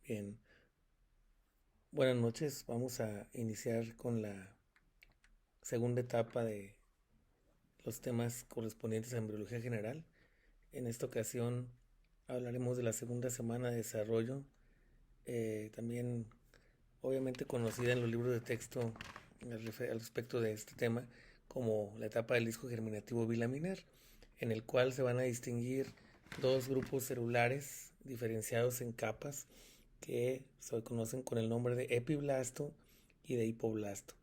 Bien, buenas noches. Vamos a iniciar con la segunda etapa de los temas correspondientes a embriología general. En esta ocasión hablaremos de la segunda semana de desarrollo, también obviamente conocida en los libros de texto al respecto de este tema como la etapa del disco germinativo bilaminar, en el cual se van a distinguir dos grupos celulares diferenciados en capas que se conocen con el nombre de epiblasto y de hipoblasto.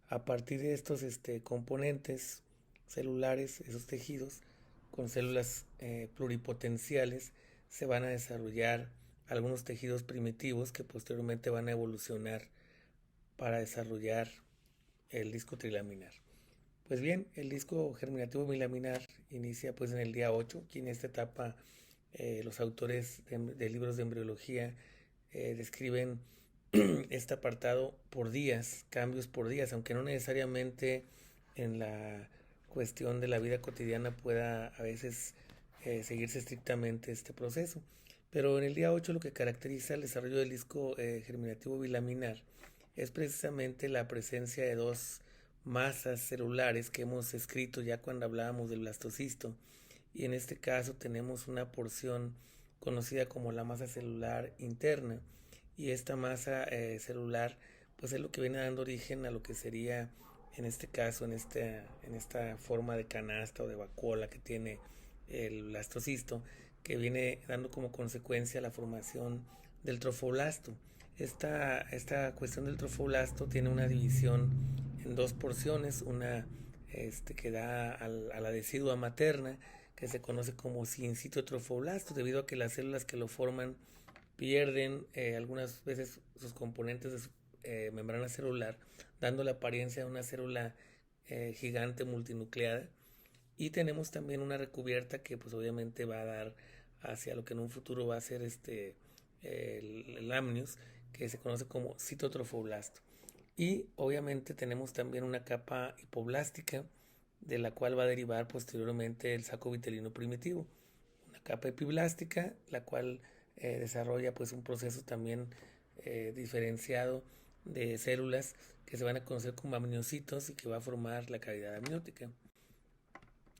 A partir de estos componentes celulares, esos tejidos con células pluripotenciales, se van a desarrollar algunos tejidos primitivos que posteriormente van a evolucionar para desarrollar el disco trilaminar. Pues bien, el disco germinativo bilaminar inicia pues en el día 8, que en esta etapa los autores de libros de embriología describen este apartado por días, cambios por días, aunque no necesariamente en la cuestión de la vida cotidiana pueda a veces seguirse estrictamente este proceso. Pero en el día 8 lo que caracteriza el desarrollo del disco germinativo bilaminar es precisamente la presencia de dos masas celulares que hemos escrito ya cuando hablábamos del blastocisto, y en este caso tenemos una porción conocida como la masa celular interna, y esta masa celular pues es lo que viene dando origen a lo que sería en este caso en esta forma de canasta o de vacuola que tiene el blastocisto, que viene dando como consecuencia la formación del trofoblasto. Esta cuestión del trofoblasto tiene una división en dos porciones, una que da a la decidua materna, que se conoce como sincito trofoblasto, debido a que las células que lo forman pierden algunas veces sus componentes de su membrana celular, dando la apariencia de una célula gigante multinucleada. Y tenemos también una recubierta que pues obviamente va a dar hacia lo que en un futuro va a ser el amnios, que se conoce como citotrofoblasto. Y obviamente tenemos también una capa hipoblástica, de la cual va a derivar posteriormente el saco vitelino primitivo. Una capa epiblástica, la cual desarrolla pues un proceso también diferenciado de células que se van a conocer como amniocitos y que va a formar la cavidad amniótica.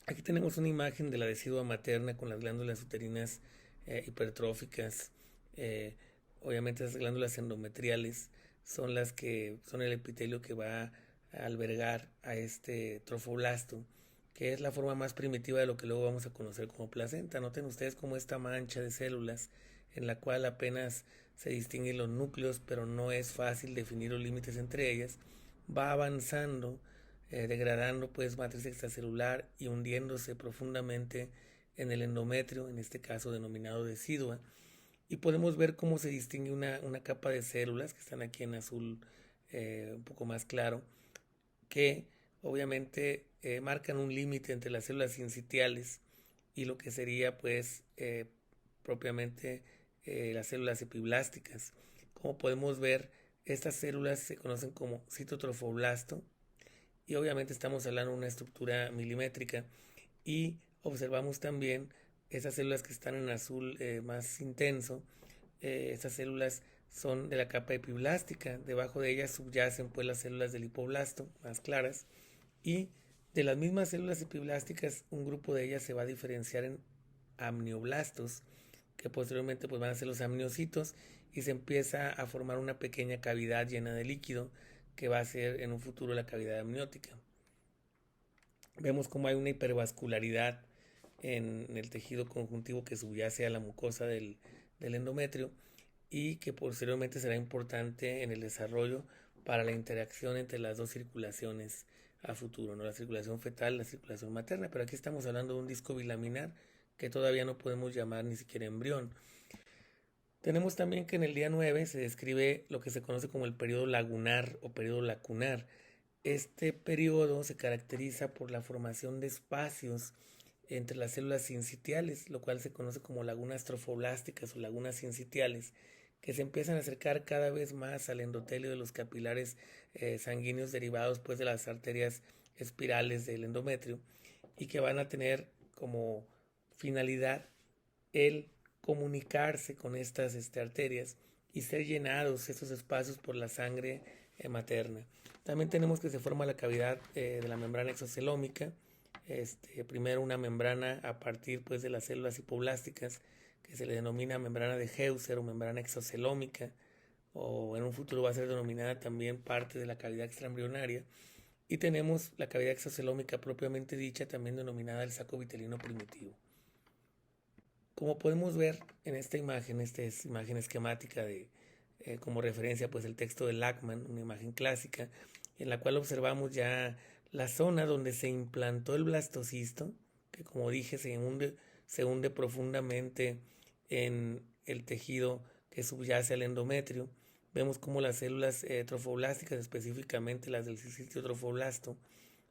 Aquí tenemos una imagen de la decidua materna con las glándulas uterinas hipertróficas. Eh, Obviamente esas glándulas endometriales son las que son el epitelio que va a albergar a este trofoblasto, que es la forma más primitiva de lo que luego vamos a conocer como placenta. Noten ustedes como esta mancha de células en la cual apenas se distinguen los núcleos, pero no es fácil definir los límites entre ellas, va avanzando, degradando pues matriz extracelular y hundiéndose profundamente en el endometrio, en este caso denominado decidua, y podemos ver cómo se distingue una capa de células que están aquí en azul un poco más claro, que obviamente marcan un límite entre las células sincitiales y lo que sería pues propiamente las células epiblásticas. Como podemos ver, estas células se conocen como citotrofoblasto, y obviamente estamos hablando de una estructura milimétrica, y observamos también esas células que están en azul más intenso. Estas células son de la capa epiblástica, debajo de ellas subyacen pues las células del hipoblasto más claras, y de las mismas células epiblásticas un grupo de ellas se va a diferenciar en amnioblastos, que posteriormente pues van a ser los amniocitos, y se empieza a formar una pequeña cavidad llena de líquido que va a ser en un futuro la cavidad amniótica. Vemos cómo hay una hipervascularidad en el tejido conjuntivo que subyace a la mucosa del endometrio, y que posteriormente será importante en el desarrollo para la interacción entre las dos circulaciones a futuro, ¿no? La circulación fetal y la circulación materna, pero aquí estamos hablando de un disco bilaminar que todavía no podemos llamar ni siquiera embrión. Tenemos también que en el día 9 se describe lo que se conoce como el periodo lagunar o periodo lacunar. Este periodo se caracteriza por la formación de espacios entre las células sincitiales, lo cual se conoce como lagunas trofoblásticas o lagunas sincitiales, que se empiezan a acercar cada vez más al endotelio de los capilares sanguíneos derivados pues de las arterias espirales del endometrio, y que van a tener como finalidad el comunicarse con estas arterias y ser llenados estos espacios por la sangre materna. También tenemos que se forma la cavidad de la membrana exocelómica. Primero una membrana a partir pues de las células hipoblásticas que se le denomina membrana de Heuser o membrana exocelómica, o en un futuro va a ser denominada también parte de la cavidad extraembrionaria. Y tenemos la cavidad exocelómica propiamente dicha, también denominada el saco vitelino primitivo. Como podemos ver en esta imagen esquemática de como referencia pues el texto de Lachmann, una imagen clásica, en la cual observamos ya la zona donde se implantó el blastocisto, que como dije se hunde profundamente en el tejido que subyace al endometrio. Vemos como las células trofoblásticas, específicamente las del sitio trofoblasto,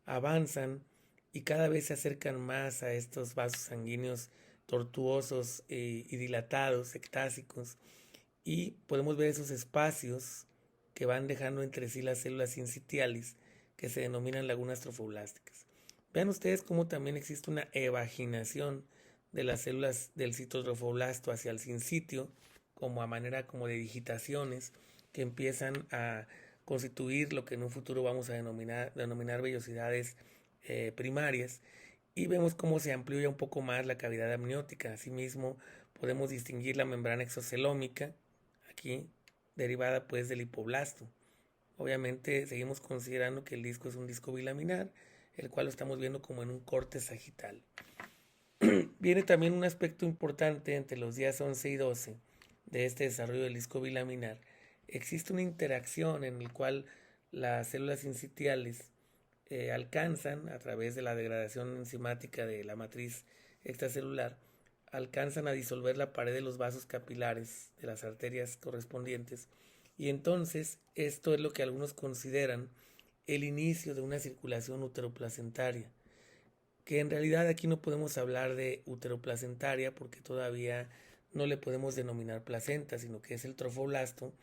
avanzan y cada vez se acercan más a estos vasos sanguíneos tortuosos y dilatados, ectásicos, y podemos ver esos espacios que van dejando entre sí las células sincitiales, que se denominan lagunas trofoblásticas. Vean ustedes cómo también existe una evaginación de las células del citotrofoblasto hacia el sincitio, como a manera como de digitaciones que empiezan a constituir lo que en un futuro vamos a denominar vellosidades primarias, y vemos cómo se amplía un poco más la cavidad amniótica. Asimismo, podemos distinguir la membrana exocelómica, aquí derivada pues del hipoblasto. Obviamente seguimos considerando que el disco es un disco bilaminar, el cual lo estamos viendo como en un corte sagital. Viene también un aspecto importante entre los días 11 y 12 de este desarrollo del disco bilaminar. Existe una interacción en la cual las células sincitiales alcanzan, a través de la degradación enzimática de la matriz extracelular, alcanzan a disolver la pared de los vasos capilares de las arterias correspondientes, y entonces esto es lo que algunos consideran el inicio de una circulación uteroplacentaria, que en realidad aquí no podemos hablar de uteroplacentaria porque todavía no le podemos denominar placenta, sino que es el trofoblasto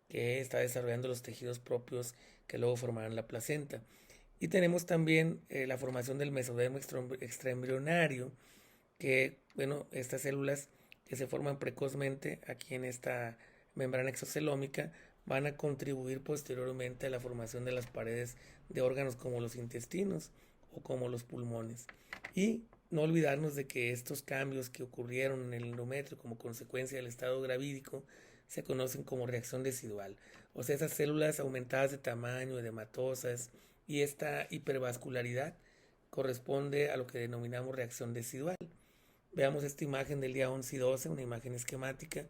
que está desarrollando los tejidos propios que luego formarán la placenta. Y tenemos también la formación del mesodermo extraembrionario, que, bueno, estas células que se forman precozmente aquí en esta membrana exocelómica van a contribuir posteriormente a la formación de las paredes de órganos como los intestinos o como los pulmones. Y no olvidarnos de que estos cambios que ocurrieron en el endometrio como consecuencia del estado gravídico se conocen como reacción decidual. O sea, esas células aumentadas de tamaño, edematosas, y esta hipervascularidad corresponde a lo que denominamos reacción decidual. Veamos esta imagen del día 11 y 12, una imagen esquemática,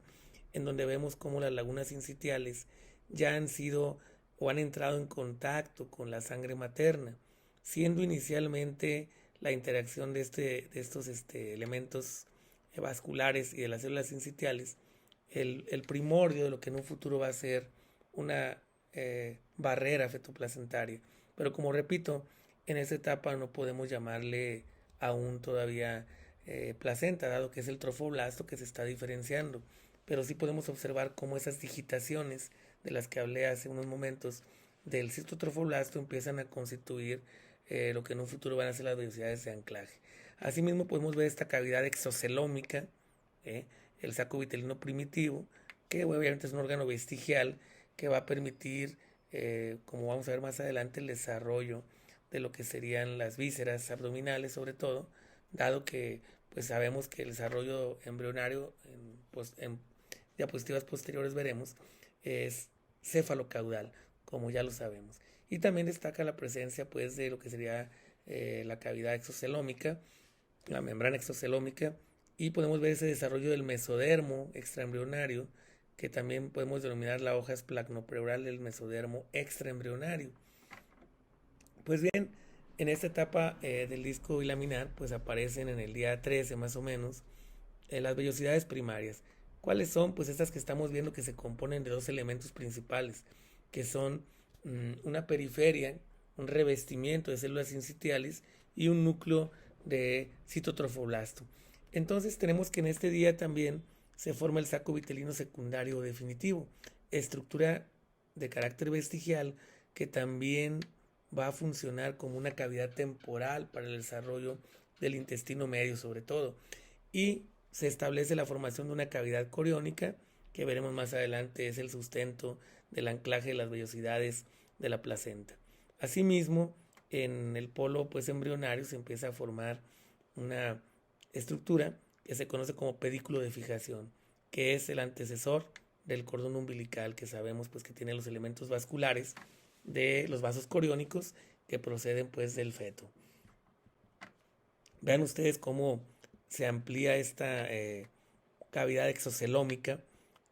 en donde vemos cómo las lagunas sincitiales ya han sido o han entrado en contacto con la sangre materna, siendo inicialmente la interacción de estos elementos vasculares y de las células sincitiales el primordio de lo que en un futuro va a ser una barrera fetoplacentaria. Pero como repito, en esta etapa no podemos llamarle aún todavía placenta, dado que es el trofoblasto que se está diferenciando. Pero sí podemos observar cómo esas digitaciones de las que hablé hace unos momentos del citotrofoblasto empiezan a constituir lo que en un futuro van a ser las vellosidades de anclaje. Asimismo podemos ver esta cavidad exocelómica, el saco vitelino primitivo, que obviamente es un órgano vestigial que va a permitir, como vamos a ver más adelante, el desarrollo de lo que serían las vísceras abdominales, sobre todo, dado que pues sabemos que el desarrollo embrionario en diapositivas posteriores veremos es cefalocaudal, como ya lo sabemos. Y también destaca la presencia pues de lo que sería la cavidad exocelómica, la membrana exocelómica, y podemos ver ese desarrollo del mesodermo extraembrionario, que también podemos denominar la hoja esplagnopleural del mesodermo extraembrionario. Pues bien, en esta etapa del disco bilaminar, pues aparecen en el día 13 más o menos las vellosidades primarias. ¿Cuáles son? Pues estas que estamos viendo, que se componen de dos elementos principales, que son una periferia, un revestimiento de células sincitiales y un núcleo de citotrofoblasto. Entonces tenemos que en este día también se forma el saco vitelino secundario definitivo, estructura de carácter vestigial que también va a funcionar como una cavidad temporal para el desarrollo del intestino medio sobre todo, y se establece la formación de una cavidad coriónica que veremos más adelante es el sustento del anclaje de las vellosidades de la placenta. Asimismo, en el polo pues embrionario se empieza a formar una estructura que se conoce como pedículo de fijación, que es el antecesor del cordón umbilical, que sabemos pues que tiene los elementos vasculares de los vasos coriónicos que proceden pues del feto. Vean ustedes cómo se amplía esta cavidad exocelómica,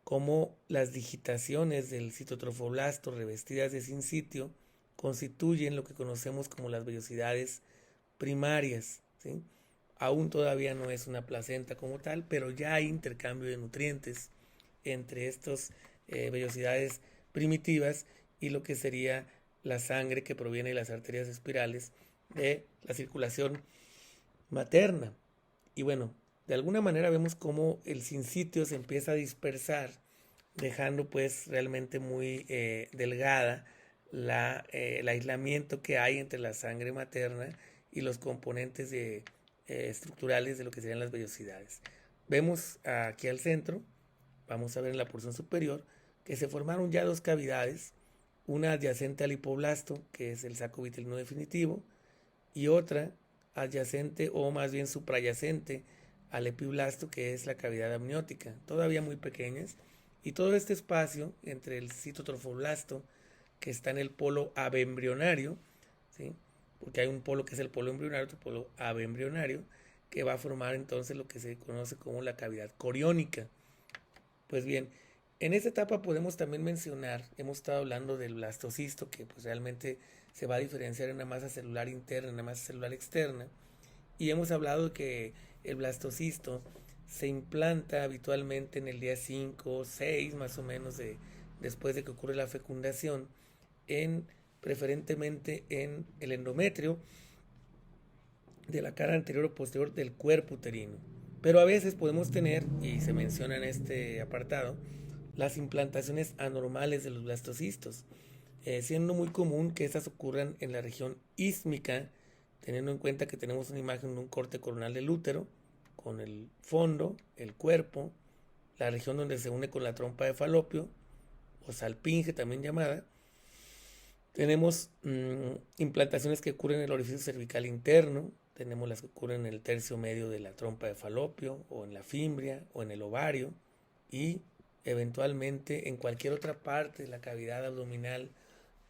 cómo las digitaciones del citotrofoblasto revestidas de sincitio constituyen lo que conocemos como las vellosidades primarias, ¿sí? Aún todavía no es una placenta como tal, pero ya hay intercambio de nutrientes entre estas vellosidades primitivas y lo que sería la sangre que proviene de las arterias espirales de la circulación materna. Y bueno, de alguna manera vemos cómo el sincitio se empieza a dispersar, dejando pues realmente muy delgada el aislamiento que hay entre la sangre materna y los componentes estructurales de lo que serían las vellosidades. Vemos aquí al centro, vamos a ver en la porción superior, que se formaron ya dos cavidades, una adyacente al hipoblasto, que es el saco vitelino definitivo, y otra adyacente o más bien suprayacente al epiblasto, que es la cavidad amniótica, todavía muy pequeñas, y todo este espacio entre el citotrofoblasto, que está en el polo abembrionario, ¿sí? Porque hay un polo que es el polo embrionario, otro polo abembrionario, que va a formar entonces lo que se conoce como la cavidad coriónica. Pues bien, en esta etapa podemos también mencionar, hemos estado hablando del blastocisto, que pues realmente se va a diferenciar en una masa celular interna, en una masa celular externa, y hemos hablado de que el blastocisto se implanta habitualmente en el día 5 o 6 más o menos después de que ocurre la fecundación, preferentemente en el endometrio de la cara anterior o posterior del cuerpo uterino. Pero a veces podemos tener, y se menciona en este apartado, las implantaciones anormales de los blastocistos, siendo muy común que estas ocurran en la región ísmica, teniendo en cuenta que tenemos una imagen de un corte coronal del útero, con el fondo, el cuerpo, la región donde se une con la trompa de falopio, o salpinge también llamada. Tenemos implantaciones que ocurren en el orificio cervical interno, tenemos las que ocurren en el tercio medio de la trompa de falopio, o en la fimbria, o en el ovario, y eventualmente en cualquier otra parte de la cavidad abdominal,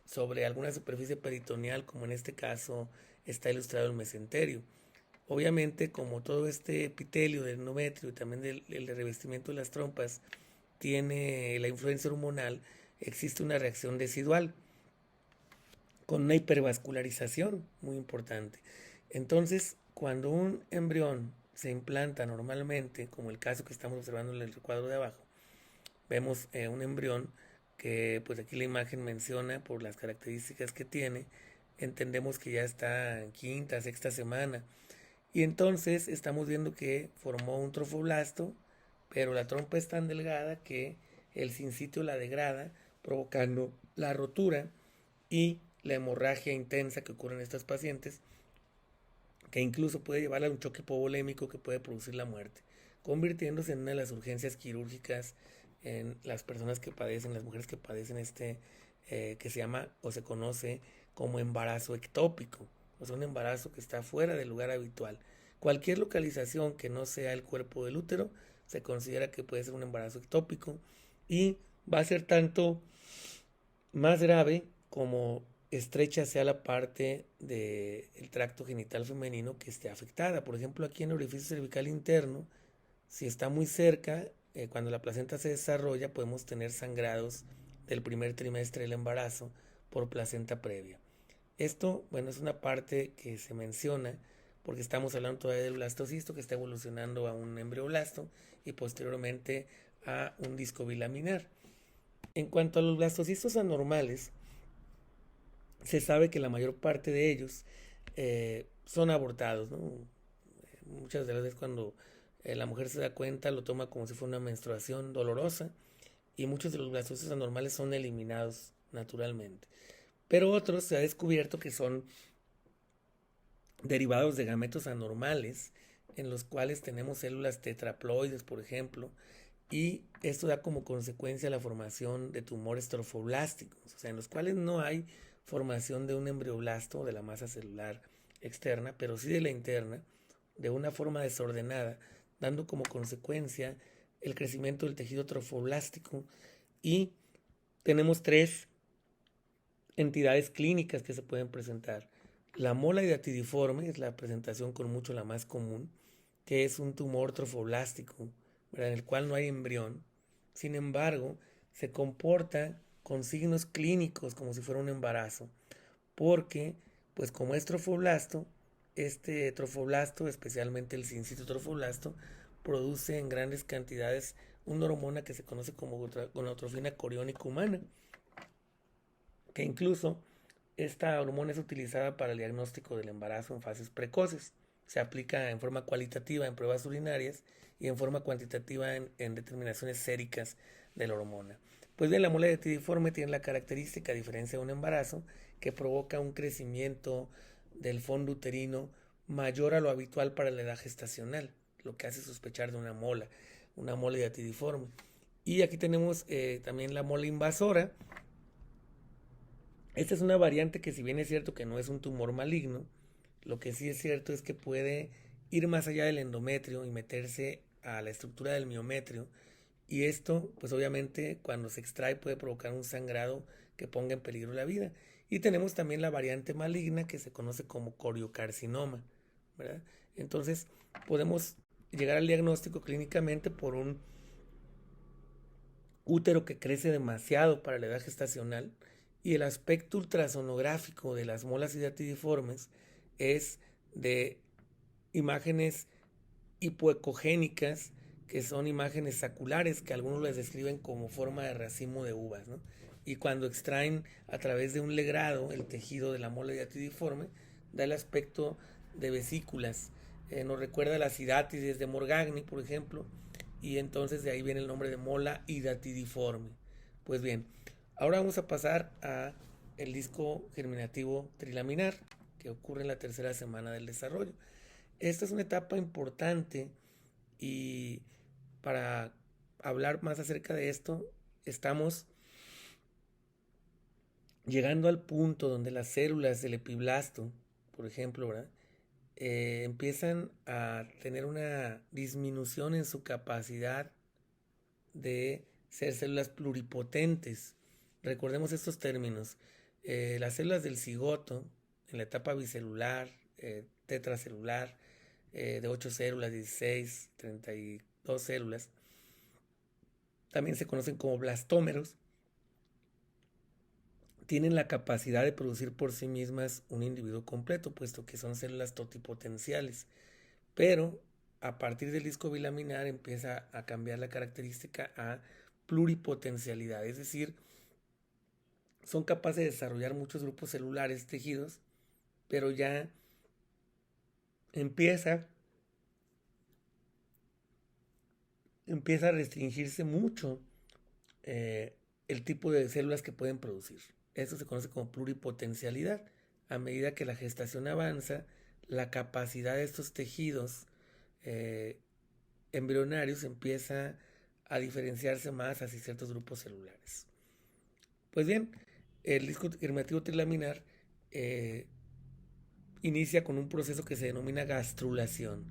sobre alguna superficie peritoneal, como en este caso está ilustrado el mesenterio. Obviamente, como todo este epitelio del endometrio y también el revestimiento de las trompas tiene la influencia hormonal, existe una reacción decidual con una hipervascularización muy importante. Entonces, cuando un embrión se implanta normalmente, como el caso que estamos observando en el cuadro de abajo, vemos un embrión que pues aquí la imagen menciona por las características que tiene, entendemos que ya está en quinta, sexta semana, y entonces estamos viendo que formó un trofoblasto, pero la trompa es tan delgada que el sincitio la degrada, provocando la rotura y la hemorragia intensa que ocurre en estos pacientes, que incluso puede llevar a un choque hipovolémico que puede producir la muerte, convirtiéndose en una de las urgencias quirúrgicas en las personas que padecen, las mujeres que padecen que se llama o se conoce como embarazo ectópico, o sea, un embarazo que está fuera del lugar habitual. Cualquier localización que no sea el cuerpo del útero se considera que puede ser un embarazo ectópico y va a ser tanto más grave como estrecha sea la parte del tracto genital femenino que esté afectada. Por ejemplo, aquí en el orificio cervical interno, si está muy cerca, cuando la placenta se desarrolla, podemos tener sangrados del primer trimestre del embarazo por placenta previa. Esto, bueno, es una parte que se menciona porque estamos hablando todavía del blastocisto que está evolucionando a un embrioblasto y posteriormente a un disco bilaminar. En cuanto a los blastocistos anormales, se sabe que la mayor parte de ellos son abortados, ¿no? Muchas de las veces cuando la mujer se da cuenta lo toma como si fuera una menstruación dolorosa y muchos de los blastocitos anormales son eliminados naturalmente. Pero otros se ha descubierto que son derivados de gametos anormales en los cuales tenemos células tetraploides, por ejemplo, y esto da como consecuencia la formación de tumores trofoblásticos, o sea, en los cuales no hay formación de un embrioblasto de la masa celular externa, pero sí de la interna, de una forma desordenada, dando como consecuencia el crecimiento del tejido trofoblástico. Y tenemos tres entidades clínicas que se pueden presentar. La mola hidatidiforme es la presentación con mucho la más común, que es un tumor trofoblástico, ¿verdad?, en el cual no hay embrión. Sin embargo, se comporta con signos clínicos como si fuera un embarazo, porque, pues como es trofoblasto, este trofoblasto, especialmente el sincito trofoblasto, produce en grandes cantidades una hormona que se conoce como gonadotrofina coriónica humana, que incluso esta hormona es utilizada para el diagnóstico del embarazo en fases precoces. Se aplica en forma cualitativa en pruebas urinarias y en forma cuantitativa en determinaciones séricas de la hormona. Pues bien, la mola hidatidiforme tiene la característica, a diferencia de un embarazo, que provoca un crecimiento del fondo uterino mayor a lo habitual para la edad gestacional, lo que hace sospechar de una mola hidatidiforme. Y aquí tenemos también la mola invasora. Esta es una variante que, si bien es cierto que no es un tumor maligno, lo que sí es cierto es que puede ir más allá del endometrio y meterse a la estructura del miometrio, y esto pues obviamente cuando se extrae puede provocar un sangrado que ponga en peligro la vida. Y tenemos también la variante maligna que se conoce como coriocarcinoma, ¿verdad? Entonces podemos llegar al diagnóstico clínicamente por un útero que crece demasiado para la edad gestacional, y el aspecto ultrasonográfico de las molas hidatidiformes es de imágenes hipoecogénicas, que son imágenes saculares que algunos les describen como forma de racimo de uvas, ¿no? Y cuando extraen a través de un legrado el tejido de la mola hidatidiforme, da el aspecto de vesículas. Nos recuerda a las hidátides de Morgagni, por ejemplo, y entonces de ahí viene el nombre de mola hidatidiforme. Pues bien, ahora vamos a pasar a el disco germinativo trilaminar, que ocurre en la tercera semana del desarrollo. Esta es una etapa importante, y para hablar más acerca de esto, estamos llegando al punto donde las células del epiblasto, por ejemplo, ¿verdad?, empiezan a tener una disminución en su capacidad de ser células pluripotentes. Recordemos estos términos. Las células del cigoto, en la etapa bicelular, tetracelular, de 8 células, 16, 32 células, también se conocen como blastómeros, tienen la capacidad de producir por sí mismas un individuo completo, puesto que son células totipotenciales. Pero a partir del disco bilaminar empieza a cambiar la característica a pluripotencialidad, es decir, son capaces de desarrollar muchos grupos celulares, tejidos, pero ya empieza a restringirse mucho el tipo de células que pueden producir. Esto se conoce como pluripotencialidad. A medida que la gestación avanza, la capacidad de estos tejidos embrionarios empieza a diferenciarse más hacia ciertos grupos celulares. Pues bien, el disco germinativo trilaminar inicia con un proceso que se denomina gastrulación,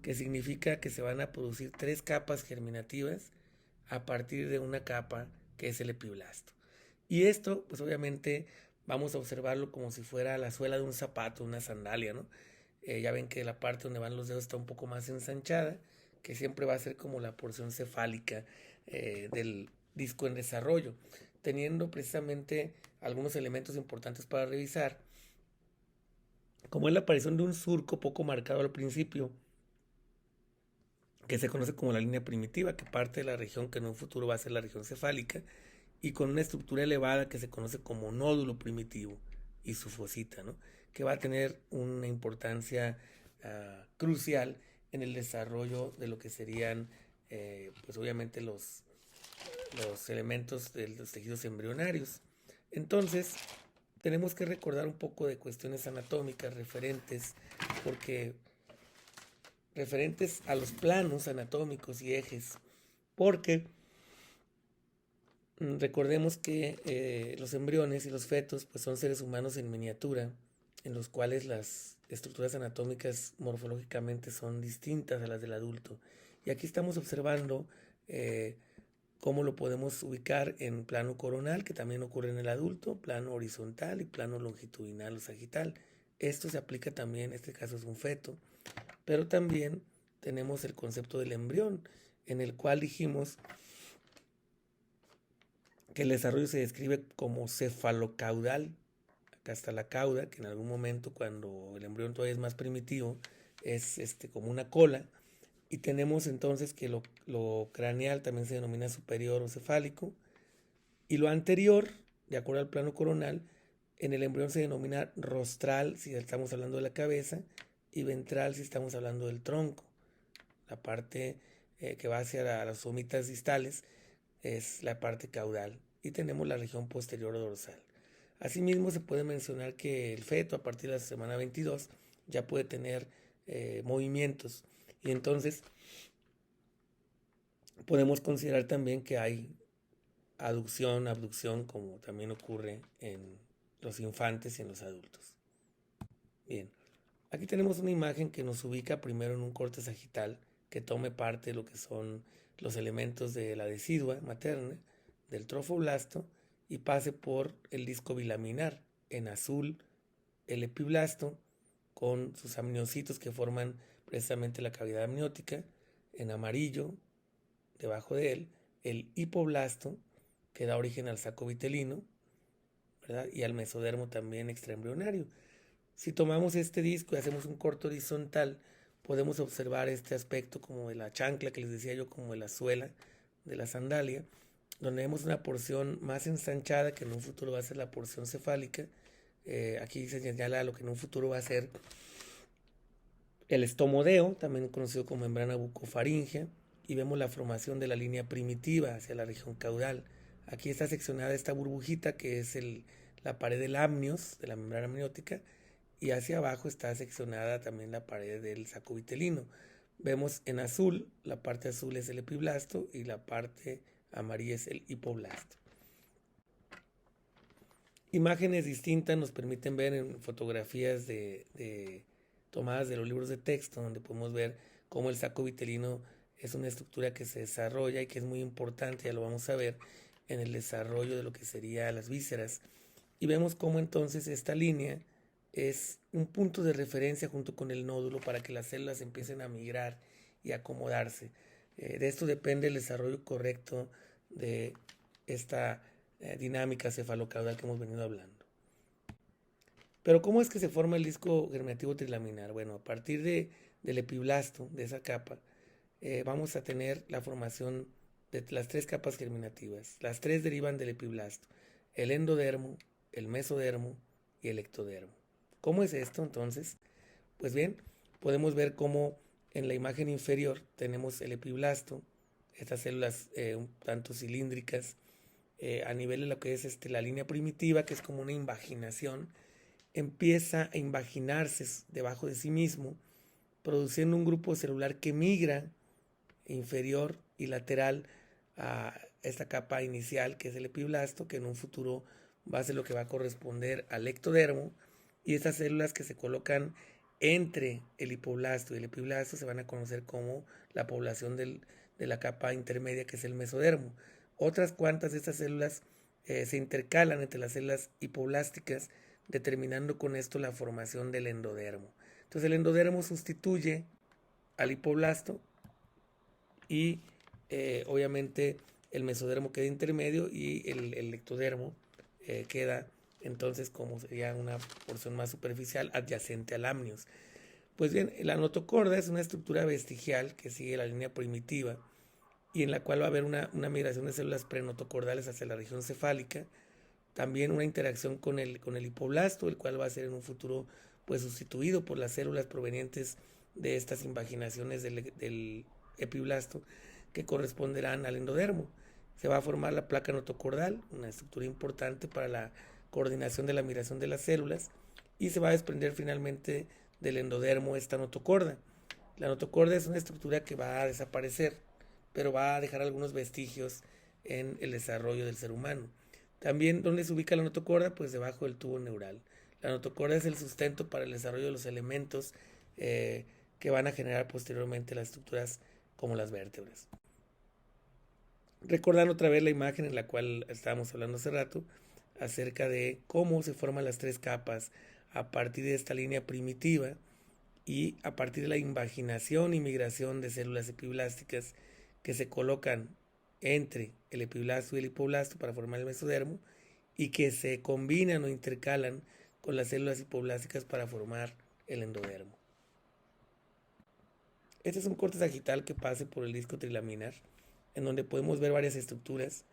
que significa que se van a producir 3 capas germinativas a partir de una capa que es el epiblasto. Y esto, pues obviamente vamos a observarlo como si fuera la suela de un zapato, una sandalia, ¿no? Ya ven que la parte donde van los dedos está un poco más ensanchada, que siempre va a ser como la porción cefálica del disco en desarrollo, teniendo precisamente algunos elementos importantes para revisar, como es la aparición de un surco poco marcado al principio, que se conoce como la línea primitiva, que parte de la región que en un futuro va a ser la región cefálica, y con una estructura elevada que se conoce como nódulo primitivo y su fosita, ¿no?, que va a tener una importancia crucial en el desarrollo de lo que serían, pues obviamente los elementos de los tejidos embrionarios. Entonces, tenemos que recordar un poco de cuestiones anatómicas referentes a los planos anatómicos y ejes porque recordemos que los embriones y los fetos pues son seres humanos en miniatura, en los cuales las estructuras anatómicas morfológicamente son distintas a las del adulto. Y aquí estamos observando cómo lo podemos ubicar en plano coronal, que también ocurre en el adulto, plano horizontal y plano longitudinal o sagital. Esto se aplica también, en este caso es un feto, pero también tenemos el concepto del embrión, en el cual dijimos que el desarrollo se describe como cefalocaudal. Acá está la cauda, que en algún momento, cuando el embrión todavía es más primitivo, es como una cola. Y tenemos entonces que lo craneal también se denomina superior o cefálico. Y lo anterior, de acuerdo al plano coronal, en el embrión se denomina rostral si estamos hablando de la cabeza y ventral si estamos hablando del tronco. La parte que va hacia las somitas distales es la parte caudal y tenemos la región posterior o dorsal. Asimismo, se puede mencionar que el feto a partir de la semana 22 ya puede tener movimientos y entonces podemos considerar también que hay aducción, abducción, como también ocurre en los infantes y en los adultos. Bien, aquí tenemos una imagen que nos ubica primero en un corte sagital que tome parte de lo que son los elementos de la decidua materna, del trofoblasto, y pase por el disco bilaminar. En azul, el epiblasto, con sus amniocitos que forman precisamente la cavidad amniótica. En amarillo, debajo de él, el hipoblasto, que da origen al saco vitelino, ¿verdad? Y al mesodermo también extraembrionario. Si tomamos este disco y hacemos un corte horizontal, podemos observar este aspecto como de la chancla que les decía yo, como de la suela de la sandalia, donde vemos una porción más ensanchada que en un futuro va a ser la porción cefálica. Aquí se señala lo que en un futuro va a ser el estomodeo, también conocido como membrana bucofaringea, y vemos la formación de la línea primitiva hacia la región caudal. Aquí está seccionada esta burbujita que es la pared del amnios, de la membrana amniótica, y hacia abajo está seccionada también la pared del saco vitelino. Vemos en azul, la parte azul es el epiblasto y la parte amarilla es el hipoblasto. Imágenes distintas nos permiten ver en fotografías tomadas de los libros de texto, donde podemos ver cómo el saco vitelino es una estructura que se desarrolla y que es muy importante, ya lo vamos a ver, en el desarrollo de lo que serían las vísceras. Y vemos cómo entonces esta línea es un punto de referencia junto con el nódulo para que las células empiecen a migrar y acomodarse. De esto depende el desarrollo correcto de esta dinámica cefalocaudal que hemos venido hablando. Pero ¿cómo es que se forma el disco germinativo trilaminar? Bueno, a partir del epiblasto, de esa capa, vamos a tener la formación de las tres capas germinativas. Las tres derivan del epiblasto: el endodermo, el mesodermo y el ectodermo. ¿Cómo es esto entonces? Pues bien, podemos ver cómo en la imagen inferior tenemos el epiblasto, estas células un tanto cilíndricas, a nivel de lo que es la línea primitiva, que es como una invaginación, empieza a invaginarse debajo de sí mismo, produciendo un grupo celular que migra inferior y lateral a esta capa inicial que es el epiblasto, que en un futuro va a ser lo que va a corresponder al ectodermo, y estas células que se colocan entre el hipoblasto y el epiblasto se van a conocer como la población de la capa intermedia que es el mesodermo. Otras cuantas de estas células se intercalan entre las células hipoblásticas, determinando con esto la formación del endodermo. Entonces el endodermo sustituye al hipoblasto y obviamente el mesodermo queda intermedio y el ectodermo queda entonces como sería una porción más superficial adyacente al amnios. Pues bien, la notocorda es una estructura vestigial que sigue la línea primitiva y en la cual va a haber una migración de células prenotocordales hacia la región cefálica, también una interacción con el hipoblasto, el cual va a ser en un futuro pues sustituido por las células provenientes de estas invaginaciones del epiblasto que corresponderán al endodermo. Se va a formar la placa notocordal, una estructura importante para la coordinación de la migración de las células, y se va a desprender finalmente del endodermo esta notocorda. La notocorda es una estructura que va a desaparecer pero va a dejar algunos vestigios en el desarrollo del ser humano. También, ¿dónde se ubica la notocorda? Pues debajo del tubo neural. La notocorda es el sustento para el desarrollo de los elementos que van a generar posteriormente las estructuras como las vértebras. Recordando otra vez la imagen en la cual estábamos hablando hace rato, acerca de cómo se forman las tres capas a partir de esta línea primitiva y a partir de la invaginación y migración de células epiblásticas que se colocan entre el epiblasto y el hipoblasto para formar el mesodermo y que se combinan o intercalan con las células hipoblásticas para formar el endodermo. Este es un corte sagital que pasa por el disco trilaminar, en donde podemos ver varias estructuras.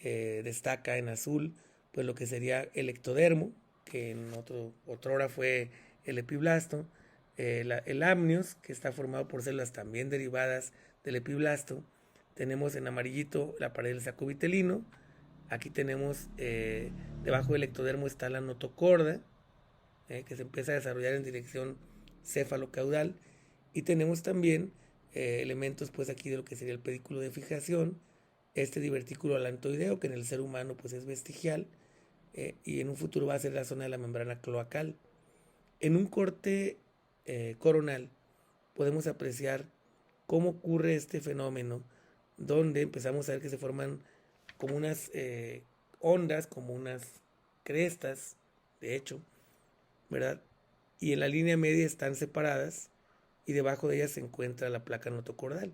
Destaca en azul pues lo que sería el ectodermo, que en otrora fue el epiblasto, el amnios, que está formado por células también derivadas del epiblasto. Tenemos en amarillito la pared del saco vitelino. Aquí tenemos debajo del ectodermo está la notocorda, que se empieza a desarrollar en dirección céfalo-caudal, y tenemos también elementos pues aquí de lo que sería el pedículo de fijación, este divertículo alantoideo que en el ser humano pues es vestigial, y en un futuro va a ser la zona de la membrana cloacal. En un corte coronal podemos apreciar cómo ocurre este fenómeno, donde empezamos a ver que se forman como unas ondas, como unas crestas, de hecho, ¿verdad? Y en la línea media están separadas y debajo de ellas se encuentra la placa notocordal.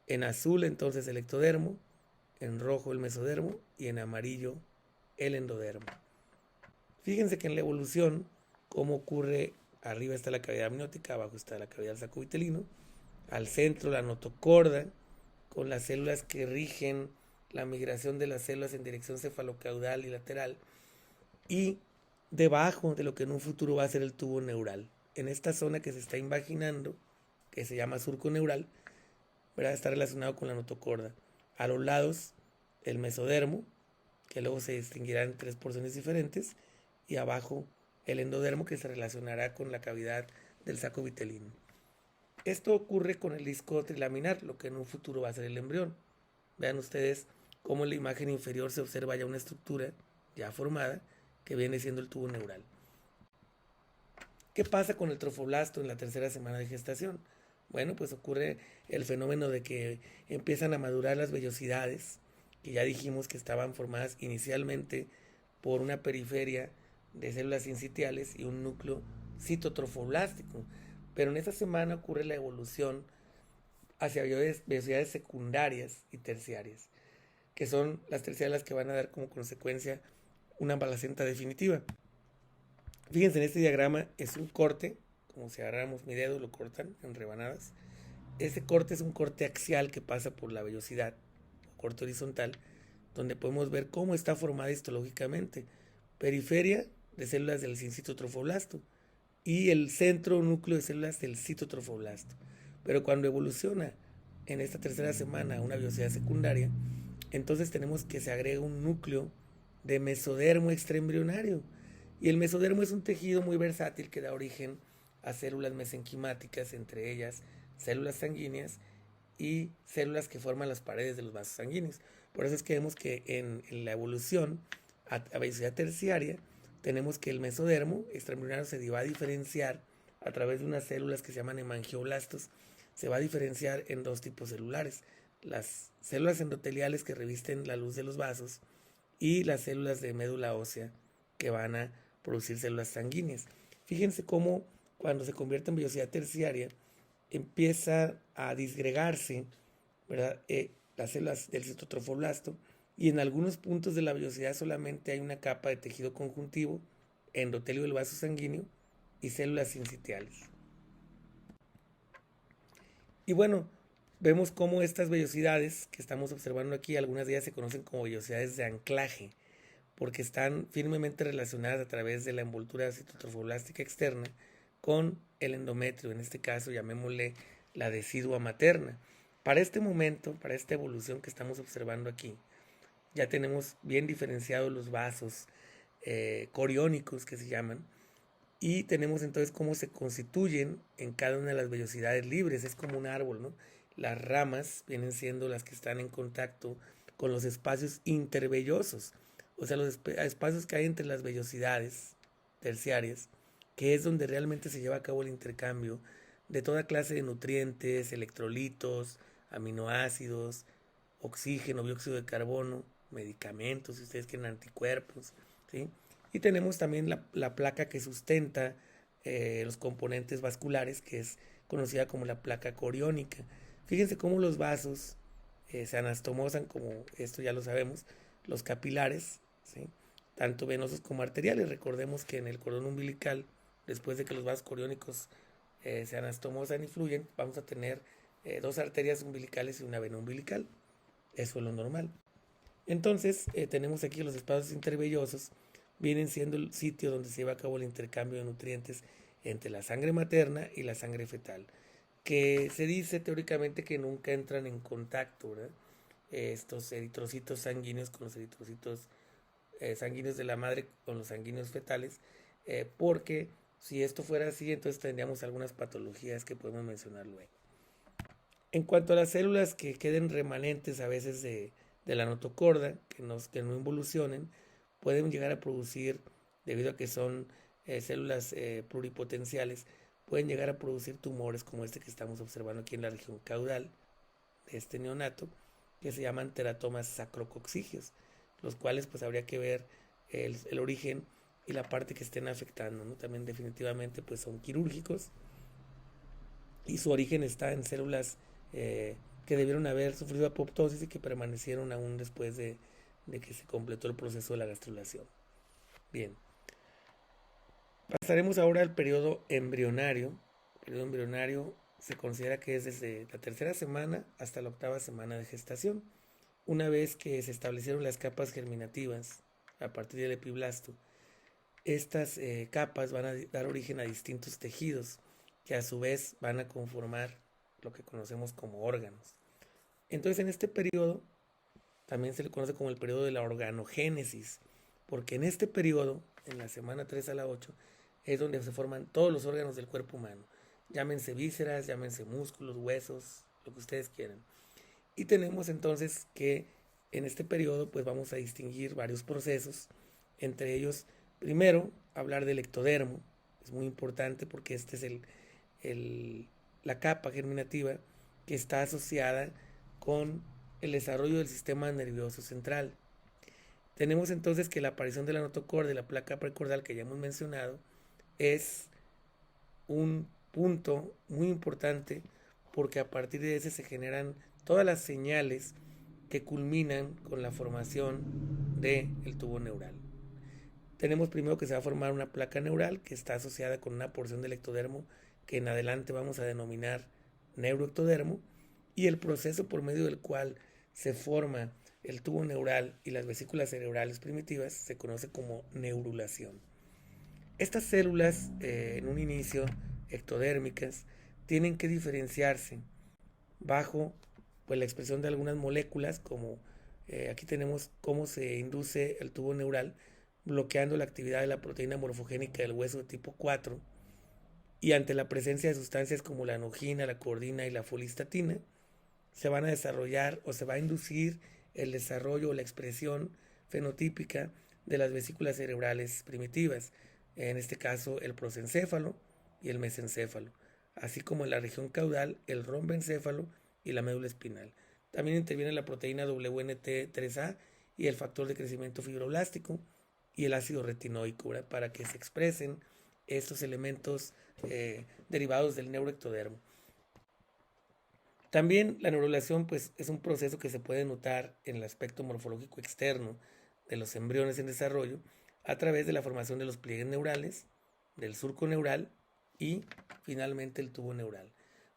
En azul entonces el ectodermo, en rojo el mesodermo y en amarillo el endodermo. Fíjense que en la evolución, cómo ocurre, arriba está la cavidad amniótica, abajo está la cavidad del saco vitelino, al centro la notocorda, con las células que rigen la migración de las células en dirección cefalocaudal y lateral, y debajo de lo que en un futuro va a ser el tubo neural. En esta zona que se está invaginando, que se llama surco neural, ¿verdad? Está relacionado con la notocorda. A los lados, el mesodermo, que luego se distinguirá en tres porciones diferentes, y abajo el endodermo, que se relacionará con la cavidad del saco vitelino. Esto ocurre con el disco trilaminar, lo que en un futuro va a ser el embrión. Vean ustedes cómo en la imagen inferior se observa ya una estructura ya formada que viene siendo el tubo neural. ¿Qué pasa con el trofoblasto en la tercera semana de gestación? Bueno, pues ocurre el fenómeno de que empiezan a madurar las vellosidades, que ya dijimos que estaban formadas inicialmente por una periferia de células sincitiales y un núcleo citotrofoblástico. Pero en esta semana ocurre la evolución hacia vellosidades secundarias y terciarias, que son las terciarias las que van a dar como consecuencia una placenta definitiva. Fíjense, en este diagrama es un corte, como si agarráramos mi dedo y lo cortan en rebanadas. Ese corte es un corte axial que pasa por la vellosidad, o corte horizontal, donde podemos ver cómo está formada histológicamente. Periferia de células del citotrofoblasto y el centro núcleo de células del citotrofoblasto. Pero cuando evoluciona en esta tercera semana a una vellosidad secundaria, entonces tenemos que se agrega un núcleo de mesodermo extraembrionario. Y el mesodermo es un tejido muy versátil que da origen a células mesenquimáticas, entre ellas células sanguíneas y células que forman las paredes de los vasos sanguíneos. Por eso es que vemos que en la evolución a vellosidad terciaria tenemos que el mesodermo extraembrionario se va a diferenciar a través de unas células que se llaman hemangioblastos. Se va a diferenciar en dos tipos celulares: las células endoteliales que revisten la luz de los vasos y las células de médula ósea que van a producir células sanguíneas. Fíjense cómo cuando se convierte en vellosidad terciaria empieza a disgregarse, ¿verdad? Las células del citotrofoblasto, y en algunos puntos de la vellosidad solamente hay una capa de tejido conjuntivo, endotelio del vaso sanguíneo y células sincitiales. Y bueno, vemos cómo estas vellosidades que estamos observando aquí, algunas de ellas se conocen como vellosidades de anclaje, porque están firmemente relacionadas a través de la envoltura citotrofoblástica externa con el endometrio, en este caso llamémosle la decidua materna. Para este momento, para esta evolución que estamos observando aquí, ya tenemos bien diferenciados los vasos coriónicos que se llaman, y tenemos entonces cómo se constituyen en cada una de las vellosidades libres. Es como un árbol, ¿no? Las ramas vienen siendo las que están en contacto con los espacios intervellosos, o sea, los espacios que hay entre las vellosidades terciarias, que es donde realmente se lleva a cabo el intercambio de toda clase de nutrientes, electrolitos, aminoácidos, oxígeno, dióxido de carbono, medicamentos, si ustedes quieren anticuerpos, ¿sí? Y tenemos también la placa que sustenta los componentes vasculares, que es conocida como la placa coriónica. Fíjense cómo los vasos se anastomosan, como esto ya lo sabemos, los capilares, ¿sí? Tanto venosos como arteriales. Recordemos que en el cordón umbilical, después de que los vasos coriónicos se anastomosan y fluyen, vamos a tener dos arterias umbilicales y una vena umbilical. Eso es lo normal. Entonces, tenemos aquí los espacios intervellosos, vienen siendo el sitio donde se lleva a cabo el intercambio de nutrientes entre la sangre materna y la sangre fetal, que se dice teóricamente que nunca entran en contacto, ¿verdad? Estos eritrocitos sanguíneos con los eritrocitos sanguíneos de la madre con los sanguíneos fetales, porque si esto fuera así, entonces tendríamos algunas patologías que podemos mencionar luego. En cuanto a las células que queden remanentes a veces de la notocorda, que no involucionen, pueden llegar a producir, debido a que son células pluripotenciales, pueden llegar a producir tumores como este que estamos observando aquí en la región caudal de este neonato, que se llaman teratomas sacrococcígeos, los cuales pues habría que ver el origen y la parte que estén afectando, ¿no? También definitivamente pues son quirúrgicos y su origen está en células que debieron haber sufrido apoptosis y que permanecieron aún después de que se completó el proceso de la gastrulación. Bien, pasaremos ahora al periodo embrionario. El periodo embrionario se considera que es desde la tercera semana hasta la octava semana de gestación. Una vez que se establecieron las capas germinativas a partir del epiblasto, estas capas van a dar origen a distintos tejidos que a su vez van a conformar lo que conocemos como órganos. Entonces en este periodo también se le conoce como el periodo de la organogénesis, porque en este periodo, en la semana 3 a la 8, es donde se forman todos los órganos del cuerpo humano. Llámense vísceras, llámense músculos, huesos, lo que ustedes quieran. Y tenemos entonces que en este periodo pues vamos a distinguir varios procesos, entre ellos, primero, hablar del ectodermo. Es muy importante porque este es la capa germinativa que está asociada con el desarrollo del sistema nervioso central. Tenemos entonces que la aparición de la notocorda y la placa precordal que ya hemos mencionado es un punto muy importante porque a partir de ese se generan todas las señales que culminan con la formación del tubo neural. Tenemos primero que se va a formar una placa neural que está asociada con una porción del ectodermo que en adelante vamos a denominar neuroectodermo, y el proceso por medio del cual se forma el tubo neural y las vesículas cerebrales primitivas se conoce como neurulación. Estas células, en un inicio ectodérmicas, tienen que diferenciarse bajo pues, la expresión de algunas moléculas, como aquí tenemos cómo se induce el tubo neural, bloqueando la actividad de la proteína morfogénica del hueso de tipo 4, y ante la presencia de sustancias como la anogina, la cordina y la folistatina, se van a desarrollar o se va a inducir el desarrollo o la expresión fenotípica de las vesículas cerebrales primitivas, en este caso el prosencéfalo y el mesencéfalo, así como en la región caudal el romboencéfalo y la médula espinal. También interviene la proteína WNT3A y el factor de crecimiento fibroblástico y el ácido retinoico, ¿verdad? Para que se expresen estos elementos derivados del neuroectodermo. También la neurulación pues, es un proceso que se puede notar en el aspecto morfológico externo de los embriones en desarrollo a través de la formación de los pliegues neurales, del surco neural y finalmente el tubo neural.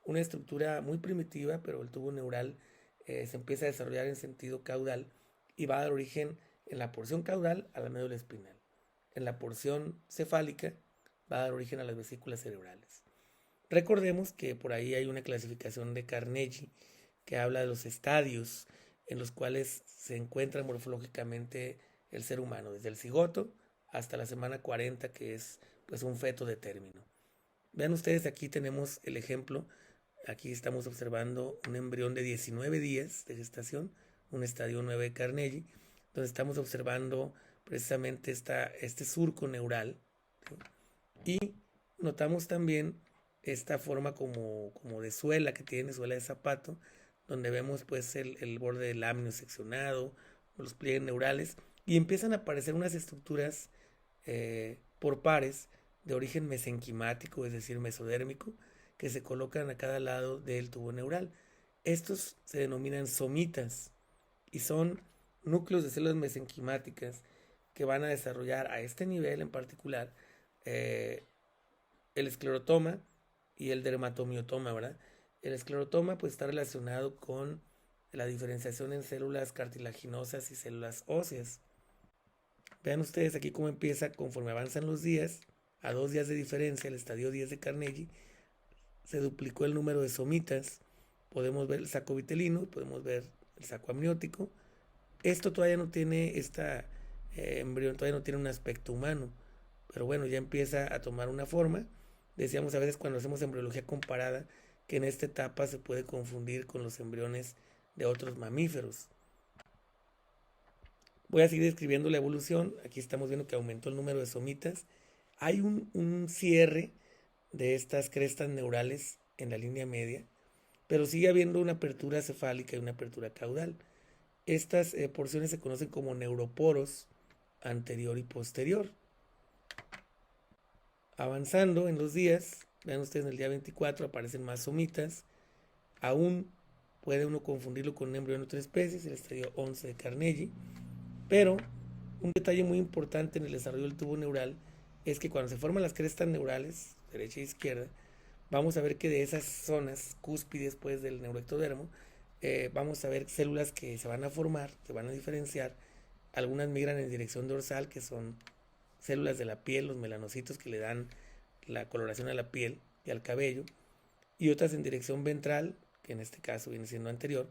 Una estructura muy primitiva, pero el tubo neural se empieza a desarrollar en sentido caudal y va a dar origen en la porción caudal a la médula espinal. En la porción cefálica va a dar origen a las vesículas cerebrales. Recordemos que por ahí hay una clasificación de Carnegie que habla de los estadios en los cuales se encuentra morfológicamente el ser humano, desde el cigoto hasta la semana 40, que es pues un feto de término. Vean ustedes, aquí tenemos el ejemplo Aquí estamos observando un embrión de 19 días de gestación, un estadio 9 de Carnegie, donde estamos observando precisamente este surco neural, ¿sí? Y notamos también esta forma como de suela que tiene, suela de zapato, donde vemos pues el borde del lámino seccionado, los pliegues neurales, y empiezan a aparecer unas estructuras por pares de origen mesenquimático, es decir, mesodérmico, que se colocan a cada lado del tubo neural. Estos se denominan somitas y son núcleos de células mesenquimáticas que van a desarrollar a este nivel en particular eh, el esclerotoma y el dermatomiotoma, ¿verdad? El esclerotoma pues está relacionado con la diferenciación en células cartilaginosas y células óseas. Vean ustedes aquí cómo empieza conforme avanzan los días, a 2 días de diferencia, el estadio 10 de Carnegie, se duplicó el número de somitas, podemos ver el saco vitelino, podemos ver el saco amniótico. Esto todavía no tiene, embrión todavía no tiene un aspecto humano, pero bueno, ya empieza a tomar una forma. Decíamos a veces cuando hacemos embriología comparada que en esta etapa se puede confundir con los embriones de otros mamíferos. Voy a seguir describiendo la evolución. Aquí estamos viendo que aumentó el número de somitas. Hay un cierre de estas crestas neurales en la línea media, pero sigue habiendo una apertura cefálica y una apertura caudal. Estas porciones se conocen como neuroporos anterior y posterior. Avanzando en los días, vean ustedes en el día 24 aparecen más somitas. Aún puede uno confundirlo con un embrión de otra especie, el estadio 11 de Carnegie. Pero un detalle muy importante en el desarrollo del tubo neural es que cuando se forman las crestas neurales, derecha e izquierda, vamos a ver que de esas zonas cúspides pues, del neuroectodermo, vamos a ver células que se van a formar, se van a diferenciar. Algunas migran en dirección dorsal, que son células de la piel, los melanocitos que le dan la coloración a la piel y al cabello, y otras en dirección ventral, que en este caso viene siendo anterior,